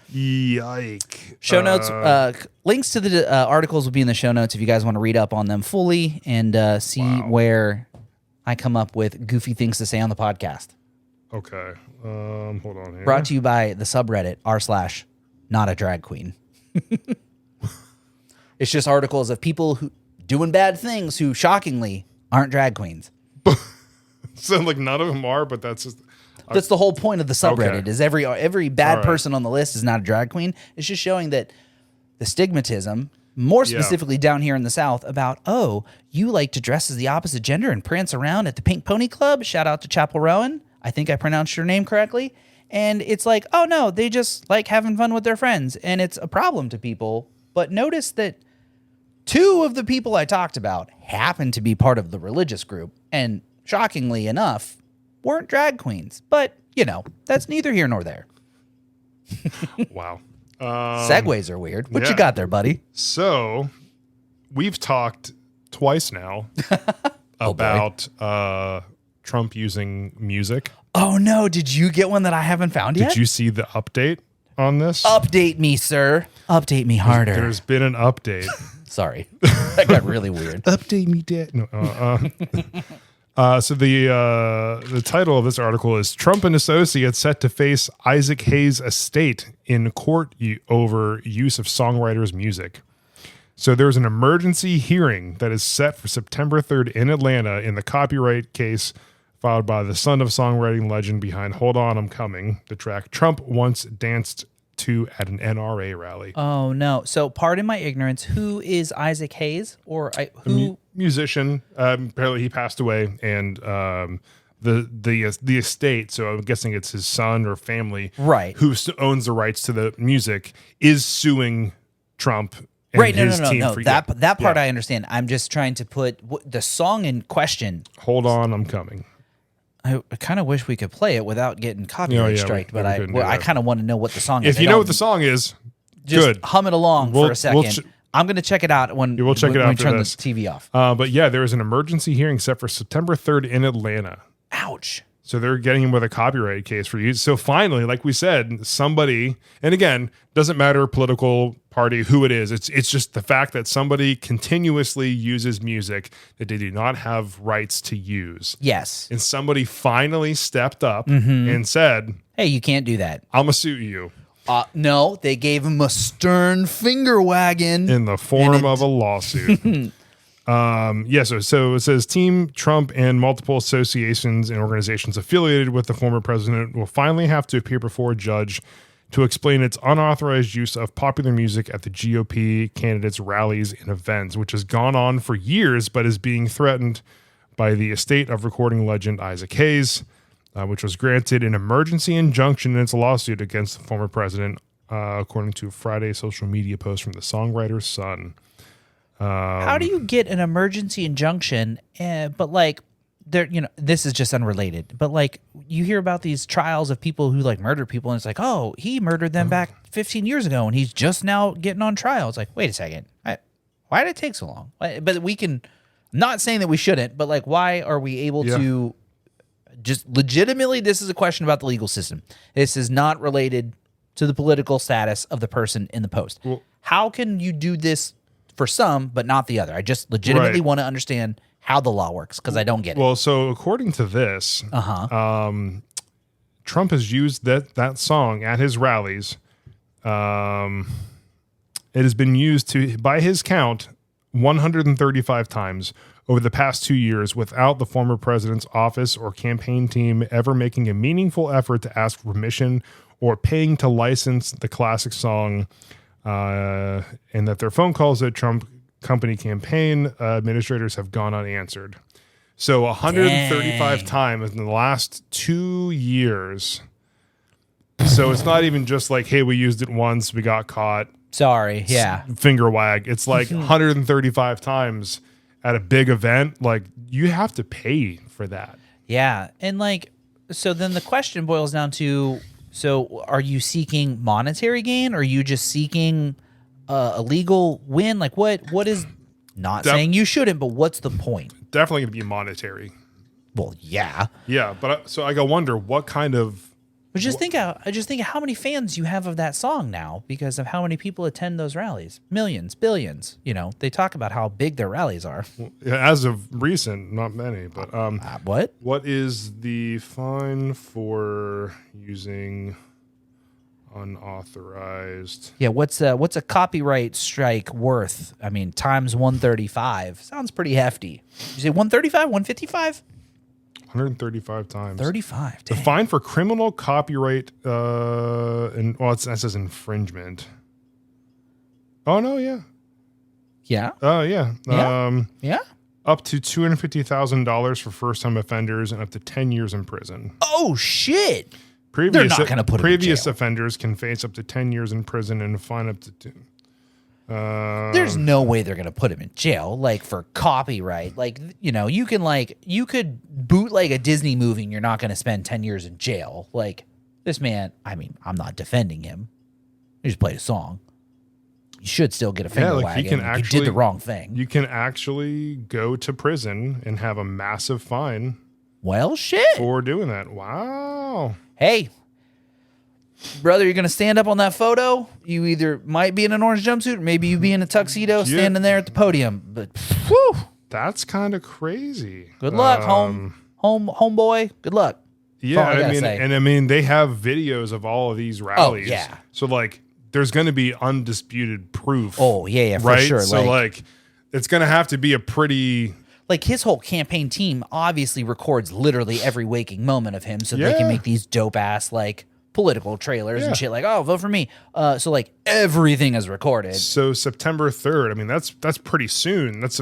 Yike. Show notes. Links to the articles will be in the show notes if you guys want to read up on them fully and see where I come up with goofy things to say on the podcast. Okay. Hold on here. Brought to you by the subreddit r/not a drag queen. It's just articles of people who doing bad things who shockingly aren't drag queens. So like none of them are, but that's just... That's the whole point of the subreddit. Okay. Is every bad person on the list is not a drag queen. It's just showing that the stigmatism, more specifically down here in the South, about, oh, you like to dress as the opposite gender and prance around at the Pink Pony Club. Shout out to Chapel Rowan. I think I pronounced your name correctly. And it's like, oh no, they just like having fun with their friends. And it's a problem to people. But notice that 2 of the people I talked about happen to be part of the religious group. And shockingly enough, weren't drag queens. But, that's neither here nor there. Wow. Segues are weird. What you got there, buddy? So, we've talked twice now about Trump using music. Oh, no. Did you get one that I haven't found yet? Did you see the update on this? Update me, sir. Update me harder. There's been an update. Sorry. That got really weird. Update me, Dad. No. So the title of this article is Trump and Associates Set to Face Isaac Hayes' Estate in Court Over Use of Songwriters' Music. So there's an emergency hearing that is set for September 3rd in Atlanta in the copyright case filed by the son of songwriting legend behind Hold On, I'm Coming, the track Trump once danced to at an NRA rally. Oh, no. So pardon my ignorance. Who is Isaac Hayes? Or who? Musician. Apparently he passed away, and the estate, so I'm guessing it's his son or family, Right, who owns the rights to the music, is suing Trump and right. No, his team no. for That part I understand. I'm just trying to put the song in question. Hold On, I'm Coming. I kind of wish we could play it without getting copyright striked, but I kind of want to know what the song is. If you know what the song is, just good. hum it along for a second. I'm going to check it out when we turn the TV off. But yeah, there is an emergency hearing set for September 3rd in Atlanta. Ouch. So they're getting him with a copyright case for use. So finally, like we said, somebody, and again, doesn't matter political party, who it is. It's just the fact that somebody continuously uses music that they do not have rights to use. Yes. And somebody finally stepped up and said, hey, you can't do that. I'm going to sue you. No, they gave him a stern finger wagging. In the form of a lawsuit. So it says Team Trump and multiple associations and organizations affiliated with the former president will finally have to appear before a judge to explain its unauthorized use of popular music at the GOP candidates' rallies and events, which has gone on for years but is being threatened by the estate of recording legend Isaac Hayes, which was granted an emergency injunction in its lawsuit against the former president, according to a Friday social media post from the songwriter's son. How do you get an emergency injunction? But like, there, this is just unrelated. But like, you hear about these trials of people who like murder people, and it's like, oh, he murdered them back 15 years ago, and he's just now getting on trial. It's like, wait a second, why did it take so long? But we can, not saying that we shouldn't, but like, why are we able to just legitimately? This is a question about the legal system. This is not related to the political status of the person in the post. Well, how can you do this for some, but not the other? I just legitimately want to understand how the law works, because I don't get it. Well, so according to this, Trump has used that song at his rallies. It has been used by his count, 135 times over the past 2 years without the former president's office or campaign team ever making a meaningful effort to ask permission or paying to license the classic song. And that their phone calls at Trump company campaign administrators have gone unanswered. So 135 times in the last 2 years. So it's not even just like, hey, we used it once, we got caught. Sorry, yeah. Finger wag. It's like 135 times at a big event. Like, you have to pay for that. Yeah. And like, so then the question boils down to, so are you seeking monetary gain, or are you just seeking a legal win? Like what is, not saying you shouldn't, but what's the point? Definitely going to be monetary. Well, yeah. Yeah, but so I go wonder what kind of. But just think of how many fans you have of that song now because of how many people attend those rallies. Millions, billions. They talk about how big their rallies are. As of recent, not many. But what? What is the fine for using unauthorized? Yeah, what's a copyright strike worth? I mean, times 135 sounds pretty hefty. You say 135, 155? 135 times. 35. The fine for criminal copyright, it says infringement. Oh, no, yeah. Yeah? Oh, yeah. Yeah? Up to $250,000 for first-time offenders and up to 10 years in prison. Oh, shit. They're not going to put previous him in jail. Offenders can face up to 10 years in prison and a fine up to 2. There's no way they're going to put him in jail, like for copyright. Like, you could bootleg a Disney movie and you're not going to spend 10 years in jail. Like, this man, I mean, I'm not defending him. He just played a song. You should still get a finger wag. You did the wrong thing. You can actually go to prison and have a massive fine. Well, shit. For doing that. Wow. Hey, brother, you're gonna stand up on that photo. You either might be in an orange jumpsuit, or maybe you be in a tuxedo, standing there at the podium. But whew, That's kind of crazy. good luck, homeboy. Good luck. Yeah, all I gotta I mean, say. and I mean, they have videos of all of these rallies. yeah. So like, there's going to be undisputed proof. Oh yeah, for right. sure. So like, it's going to have to be a pretty. Like his whole campaign team obviously records literally every waking moment of him, so they Yeah. can make these dope ass like political trailers Yeah. and shit. Like, oh, vote for me. So like everything is recorded So September 3rd. I mean, that's pretty soon. That's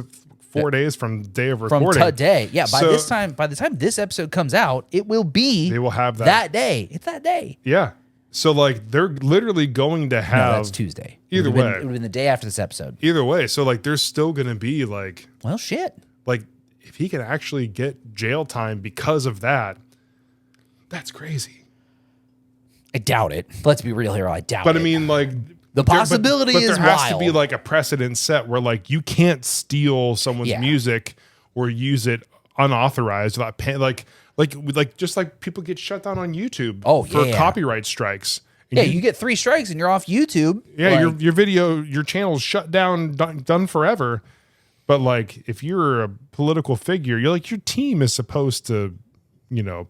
4 days from day of from recording. today. Yeah, by So- the time this episode comes out, it will be. They will have that day. It's that day. Yeah. So like, they're literally going to have. No, that's Tuesday. Either it would way. it would have been the day after this episode. Either way. So like, there's still going to be like. Well, shit. Like, if he can actually get jail time because of that, that's crazy. I doubt it. Let's be real here. I doubt it. But I mean, like, the possibility but is there has to be wild. like a precedent set where like you can't steal someone's Yeah. music or use it unauthorized without paying. Like just like people get shut down on YouTube for yeah. copyright strikes. And Yeah, you get 3 strikes and you're off YouTube. yeah, Like, your video, your channel's shut down, done forever. But like, if you're a political figure, you're like, your team is supposed to,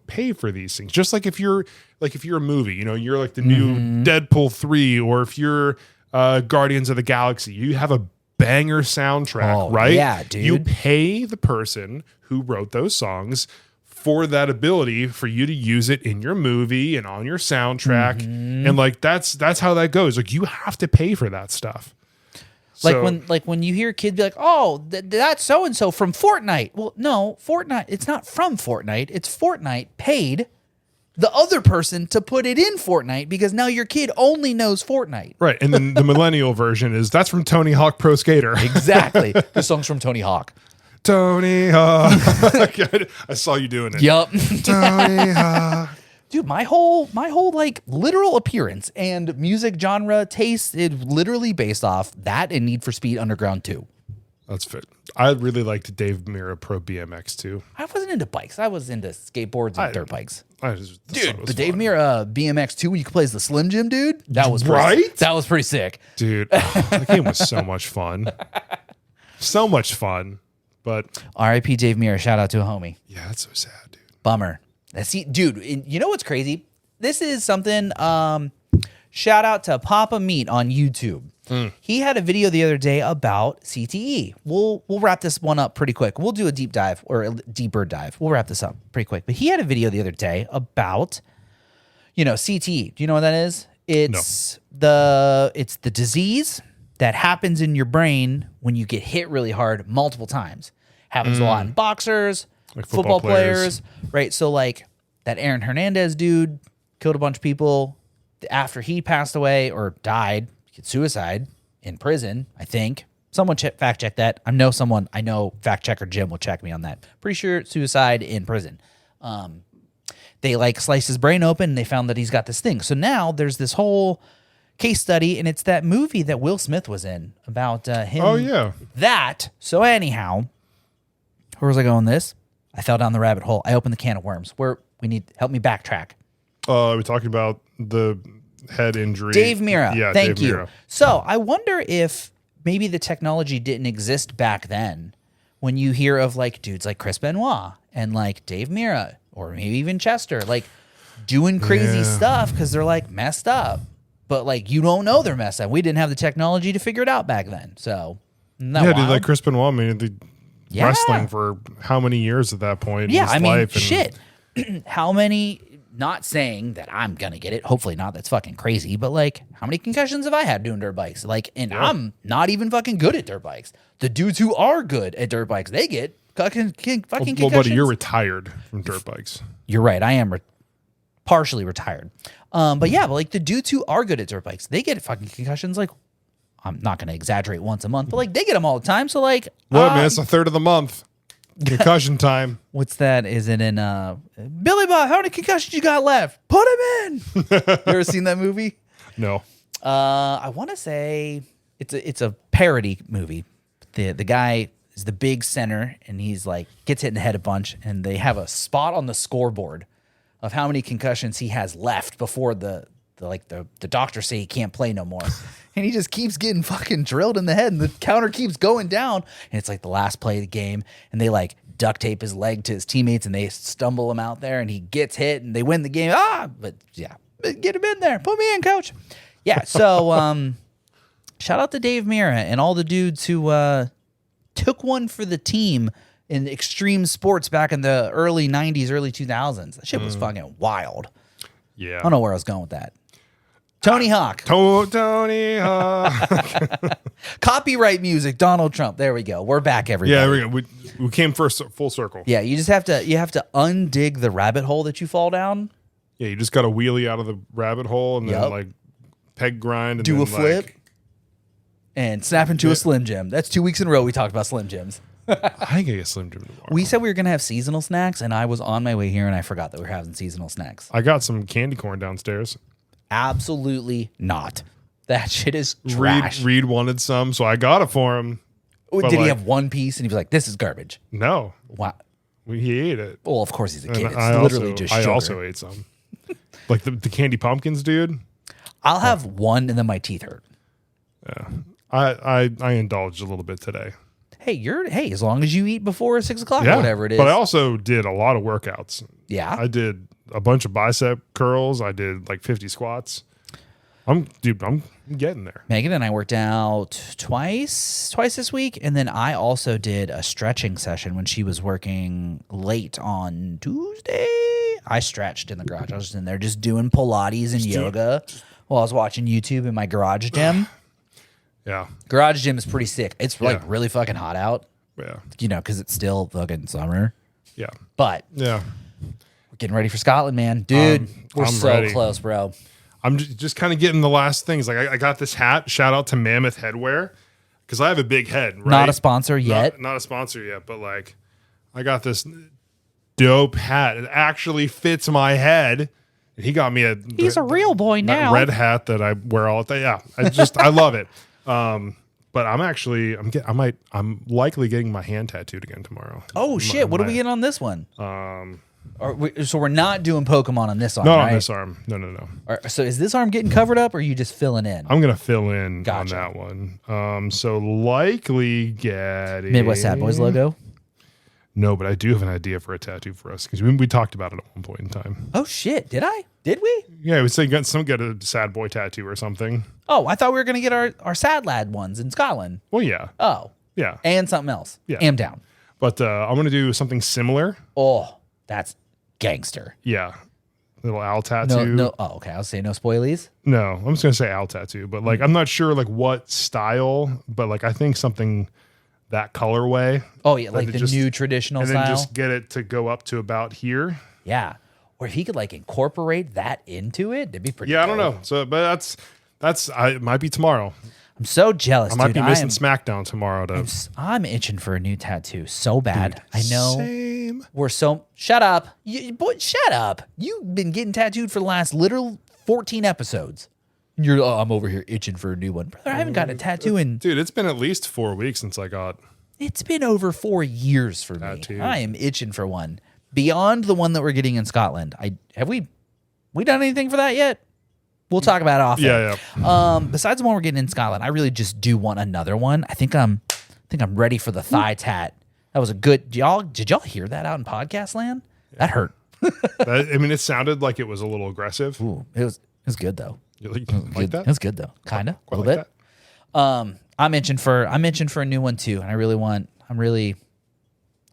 pay for these things. Just like if you're a movie, you're like the new Deadpool 3, or if you're Guardians of the Galaxy, you have a banger soundtrack, right? yeah, dude. You pay the person who wrote those songs for that ability for you to use it in your movie and on your soundtrack. And like, that's how that goes. Like, you have to pay for that stuff. Like when you hear kids be like, "Oh, that's so and so from Fortnite." Well, no, Fortnite. It's not from Fortnite. It's Fortnite paid the other person to put it in Fortnite because now your kid only knows Fortnite. Right. And then the millennial version is that's from Tony Hawk Pro Skater. Exactly. The song's from Tony Hawk. Tony Hawk. I saw you doing it. Yup. Tony Hawk. Dude, my whole like literal appearance and music genre taste is literally based off that and Need for Speed Underground 2. That's fit. I really liked Dave Mirra Pro BMX too. I wasn't into bikes. I was into skateboards and dirt bikes. Dude, But Dave Mirra BMX 2 when you could play as the Slim Jim dude, that was pretty, Right? That was pretty sick. Dude, that game was so much fun. So much fun. But R.I.P. Dave Mirra. Shout out to a homie. yeah, that's so sad, dude. Bummer. See, dude, you know what's crazy? This is something. Shout out to Papa Meat on YouTube. He had a video the other day about CTE. We'll wrap this one up pretty quick. We'll do a deep dive or a deeper dive. We'll wrap this up pretty quick. But he had a video the other day about, CTE. Do you know what that is? It's the disease that happens in your brain when you get hit really hard multiple times. Happens a lot in boxers, Like football football players, right? So like that Aaron Hernandez dude killed a bunch of people. After he passed away or died, suicide in prison, I think. Someone fact check that. I know fact checker Jim will check me on that. Pretty sure suicide in prison. They like sliced his brain open and they found that he's got this thing. So now there's this whole case study, and it's that movie that Will Smith was in about him. Oh yeah. So anyhow, where was I going with this? I fell down the rabbit hole. I opened the can of worms. Help me backtrack. We're talking about the head injury. Dave Mirra. Yeah, Thank Dave you. Mirra. So I wonder if maybe the technology didn't exist back then when you hear of like dudes like Chris Benoit and like Dave Mirra or maybe even Chester, like doing crazy stuff because they're like messed up. But like you don't know they're messed up. We didn't have the technology to figure it out back then. So Dude, like Chris Benoit made the wrestling for how many years at that point? Yeah, in his I mean, life shit. How many? Not saying that I'm gonna get it. Hopefully not. That's fucking crazy. But like, how many concussions have I had doing dirt bikes? Like, and I'm not even fucking good at dirt bikes. The dudes who are good at dirt bikes, they get fucking concussions. Well, buddy, you're retired from dirt bikes. You're right. I am partially retired. But like the dudes who are good at dirt bikes, they get fucking concussions. Like, I'm not gonna exaggerate once a month, but like they get them all the time. So like, What, man? It's a third of the month. Concussion time. What's that? Is it in Billy Bob? How many concussions you got left? Put him in. You ever seen that movie? No. I want to say it's a parody movie. The guy is the big center, and he's like gets hit in the head a bunch, and they have a spot on the scoreboard of how many concussions he has left before the the doctors say he can't play no more. And he just keeps getting fucking drilled in the head, and the counter keeps going down. And it's like the last play of the game, and they like duct tape his leg to his teammates, and they stumble him out there, and he gets hit, and they win the game. But yeah, get him in there. Put me in, coach. Yeah, so shout out to Dave Mira and all the dudes who took one for the team in extreme sports back in the early 90s, early 2000s. That shit was fucking wild. Yeah. I don't know where I was going with that. Tony Hawk. Tony Hawk. Copyright music, Donald Trump. There we go. We're back, everybody. Yeah, we came first full circle. Yeah, you just have to undig the rabbit hole that you fall down. Yeah, you just got to wheelie out of the rabbit hole and then Yup. like peg grind and Do then a flip. like, And snap into a Slim Jim. That's 2 weeks in a row we talked about Slim Jims. I think I get Slim Jim tomorrow. We said we were going to have seasonal snacks, and I was on my way here, and I forgot that we were having seasonal snacks. I got some candy corn downstairs. Absolutely not. That shit is trash. Reed wanted some, so I got it for him. Did but he like- have one piece, and he was like, this is garbage? No, Wow. he ate it. Well, of course he's a kid. And It's I literally also, just I sugar. also ate some. Like the candy pumpkins, dude. I'll have one, and then my teeth hurt. I indulged a little bit today. Hey, as long as you eat before 6 o'clock Yeah, or whatever it is. But I also did a lot of workouts. Yeah. I did a bunch of bicep curls. I did like 50 squats. I'm getting there. Megan and I worked out twice this week, and then I also did a stretching session when she was working late on Tuesday. I stretched in the garage. I was just in there just doing Pilates and yoga while I was watching YouTube in my garage gym. Yeah. Garage gym is pretty sick. It's like Yeah. really fucking hot out, Yeah. because it's still fucking summer. Yeah. But Yeah. we're getting ready for Scotland, man. Dude, we're I'm so ready. close, bro. I'm just kind of getting the last things. Like I got this hat. Shout out to Mammoth Headwear because I have a big head. Right? Not a sponsor yet. Not a sponsor yet, but like I got this dope hat. It actually fits my head. And he got me He's a real boy that now. red hat that I wear all the time. Yeah, I love it. But I'm likely getting my hand tattooed again tomorrow. Oh shit! What do we get on this one? So we're not doing Pokemon on this arm, Not right? on this arm. No. So is this arm getting covered up, or are you just filling in? I'm gonna fill in Gotcha. on that one. So likely getting Midwest Sadbois logo. No, but I do have an idea for a tattoo for us because we talked about it at one point in time. Oh shit! Did I? Did we? Yeah, we said get a sad boy tattoo or something. Oh, I thought we were gonna get our Sad Lad ones in Scotland. Well, yeah, Oh, yeah. and something else. Yeah. Am down. But I'm gonna do something similar. Oh, that's gangster. Yeah, little owl tattoo. No. Oh, okay. I'll say no spoilies. No, I'm just gonna say owl tattoo. But like, I'm not sure like what style. But like, I think something that colorway. Oh yeah, like the just- new traditional And style. then just get it to go up to about here. Yeah. Or if he could like incorporate that into it, that'd be pretty. Yeah, I don't dope. know. So, but it might be tomorrow. I'm so jealous. I might dude. be missing SmackDown tomorrow. I'm itching for a new tattoo so bad. I know. Same. We're so shut up. Boy, shut up. You've been getting tattooed for the last literal 14 episodes. You're I'm over here itching for a new one. Brother, I haven't gotten a tattoo in Dude, it's been at least 4 weeks since I got. it's been over 4 years for me. Tattooed. I am itching for one. Beyond the one that we're getting in Scotland. Have we done anything for that yet? We'll talk about it off air. Yeah. Besides the one we're getting in Scotland, I really just do want another one. I think I'm ready for the thigh tat. That was a good. Did y'all hear that out in podcast land? That hurt. It sounded like it was a little aggressive. Ooh, it was good though. You like Good. that? It was good though. Kind of a Quite little like bit. I'm itching for a new one too, and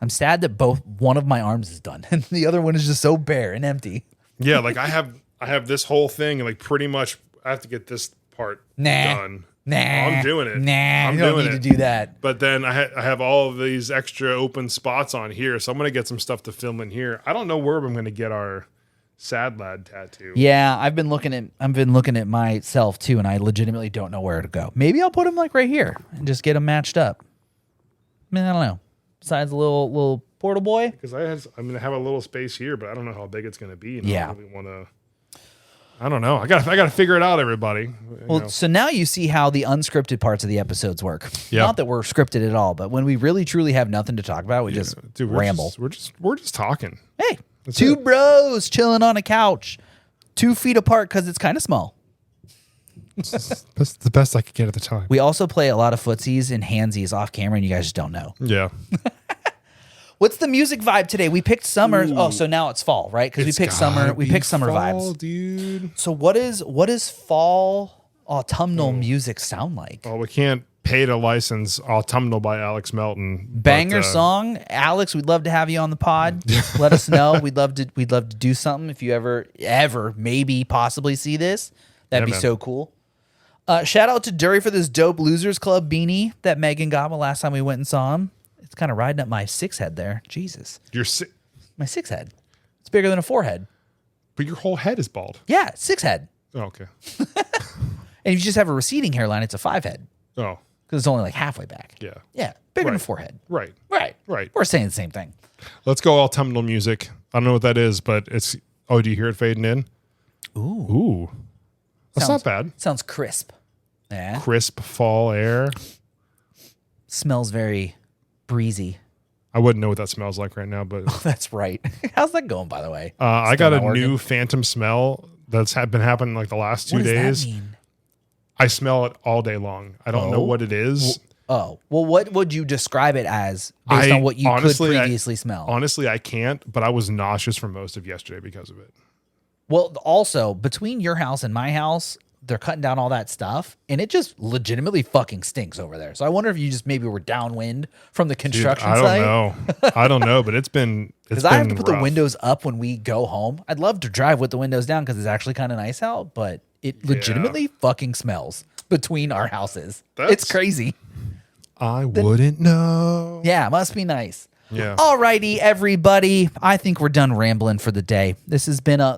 I'm sad that one of my arms is done and the other one is just so bare and empty. Yeah, like I have this whole thing, and like pretty much I have to get this part done. Nah, I'm doing it. Nah, I'm you don't doing need it. to do that. But then I have all of these extra open spots on here, so I'm gonna get some stuff to film in here. I don't know where I'm gonna get our Sad Lad tattoo. Yeah, I've been looking at myself too, and I legitimately don't know where to go. Maybe I'll put them like right here and just get them matched up. I mean, I don't know. Besides a little portal boy. Because I'm gonna have a little space here, but I don't know how big it's gonna be. And Yeah. I really want to. I don't know. I gotta figure it out, everybody. Well, so now you see how the unscripted parts of the episodes work. Yeah. Not that we're scripted at all, but when we really truly have nothing to talk about, we just Dude, ramble. We're just talking. Hey, That's two it. bros chilling on a couch. 2 feet apart because it's kind of small. That's the best I could get at the time. We also play a lot of footsies and handsies off camera, and you guys just don't know. Yeah. What's the music vibe today? We picked summer. Ooh. Oh, so now it's fall, right? Because we picked summer. We picked summer fall, vibes, dude. So what is fall autumnal music sound like? Well, we can't pay to license Autumnal by Alex Melton. Banger song, Alex. We'd love to have you on the pod. Let us know. We'd love to do something if you ever maybe possibly see this. That'd be so cool. Shout out to Dury for this dope Losers Club beanie that Megan got me last time we went and saw him. It's kind of riding up my 6 head there. Jesus. My 6 head. It's bigger than a 4 head. But your whole head is bald. Yeah, 6 head. Oh, okay. And if you just have a receding hairline, it's a 5 head. Oh. Because it's only like halfway back. Yeah. Yeah, bigger than a 4 head. Right. Right. We're saying the same thing. Let's go autumnal music. I don't know what that is, but it's... Oh, do you hear it fading in? Ooh. That's not bad. Sounds crisp. Yeah. Crisp fall air. Smells very breezy. I wouldn't know what that smells like right now, but... That's right. How's that going, by the way? I got a new phantom smell that's been happening like the last 2 days. What does that mean? I smell it all day long. I don't know what it is. Well, what would you describe it as based on what you could previously smell? Honestly, I can't, but I was nauseous for most of yesterday because of it. Well, also, between your house and my house, they're cutting down all that stuff, and it just legitimately fucking stinks over there. So I wonder if you just maybe were downwind from the construction site. I don't know, but it's been because I have to put the windows up when we go home. I'd love to drive with the windows down because it's actually kind of nice out, but it legitimately fucking smells between our houses. It's crazy. I wouldn't know. Yeah, must be nice. Yeah. Alrighty, everybody. I think we're done rambling for the day. This has been a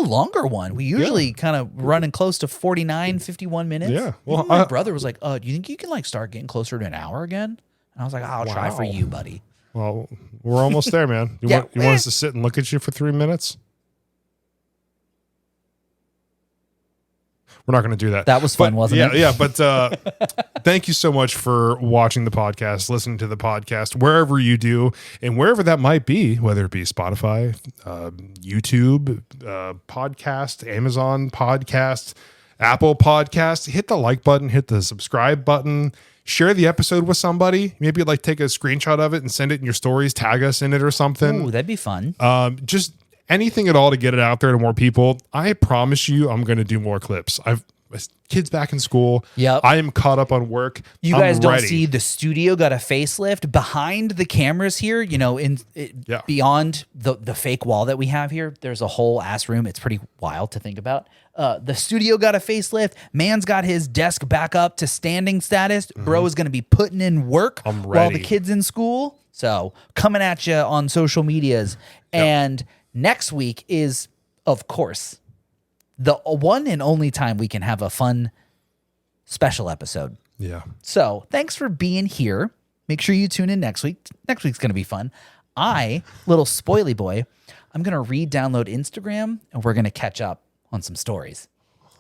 longer one. We usually kind of running close to 49, 51 minutes. Yeah. Well, my brother was like, do you think you can like start getting closer to an hour again? And I was like, I'll try for you, buddy. Well, we're almost there, man. You want us to sit and look at you for 3 minutes? We're not going to do that. That was fun, wasn't it? Yeah, but thank you so much for watching the podcast, listening to the podcast, wherever you do, and wherever that might be, whether it be Spotify, YouTube, podcast, Amazon podcast, Apple podcast. Hit the like button, hit the subscribe button, share the episode with somebody. Maybe like take a screenshot of it and send it in your stories, tag us in it or something. Ooh, that'd be fun. Just anything at all to get it out there to more people. I promise you I'm going to do more clips. Kids back in school. Yep. I am caught up on work. You guys don't see the studio got a facelift behind the cameras here, beyond the fake wall that we have here. There's a whole ass room. It's pretty wild to think about. The studio got a facelift. Man's got his desk back up to standing status. Bro is going to be putting in work while the kid's in school. So coming at you on social medias. And next week is, of course, the one and only time we can have a fun special episode. Yeah. So thanks for being here. Make sure you tune in next week. Next week's going to be fun. Little spoily boy, I'm going to re-download Instagram and we're going to catch up on some stories.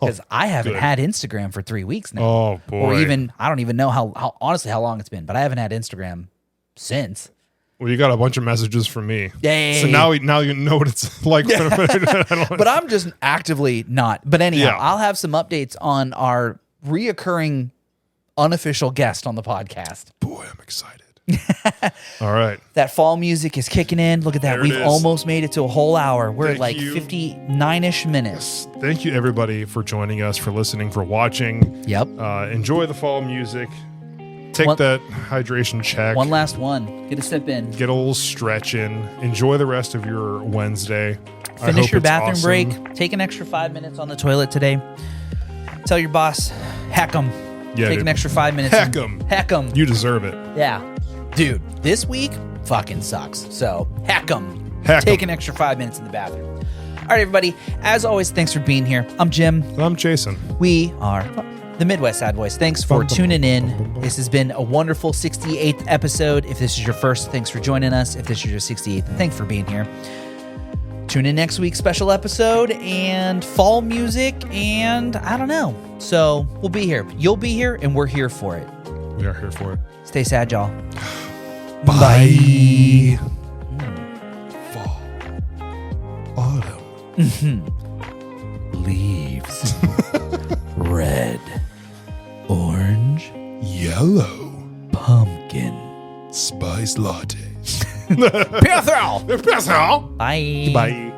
Because I haven't had Instagram for 3 weeks now. Oh, boy. Or even, I don't even know how honestly how long it's been, but I haven't had Instagram since. Well, you got a bunch of messages from me. Yay. So now you know what it's like. But I'm just actively not. But anyhow, I'll have some updates on our reoccurring unofficial guest on the podcast. Boy, I'm excited. All right. That fall music is kicking in. Look at that. We've almost made it to a whole hour. We're at like 59-ish minutes. Thank you, everybody, for joining us, for listening, for watching. Yep. Enjoy the fall music. Take that hydration check. One last one. Get a sip in. Get a little stretch in. Enjoy the rest of your Wednesday. Finish your bathroom break. Take an extra 5 minutes on the toilet today. Tell your boss, heck them. Yeah, Take an extra 5 minutes. Heck them. Heck them. You deserve it. Yeah. Dude, this week fucking sucks. So heck them. Take an extra 5 minutes in the bathroom. All right, everybody. As always, thanks for being here. I'm Jim. I'm Jason. We are the Midwest Sadbois. Thanks for tuning in. This has been a wonderful 68th episode. If this is your first, thanks for joining us. If this is your 68th, thanks for being here. Tune in next week's special episode and fall music and I don't know. So we'll be here. You'll be here and we're here for it. We are here for it. Stay sad, y'all. Bye. Fall. Autumn. leaves. Red. Orange. Yellow. Pumpkin. Spice lattes. Piethro! Bye. Bye. Bye.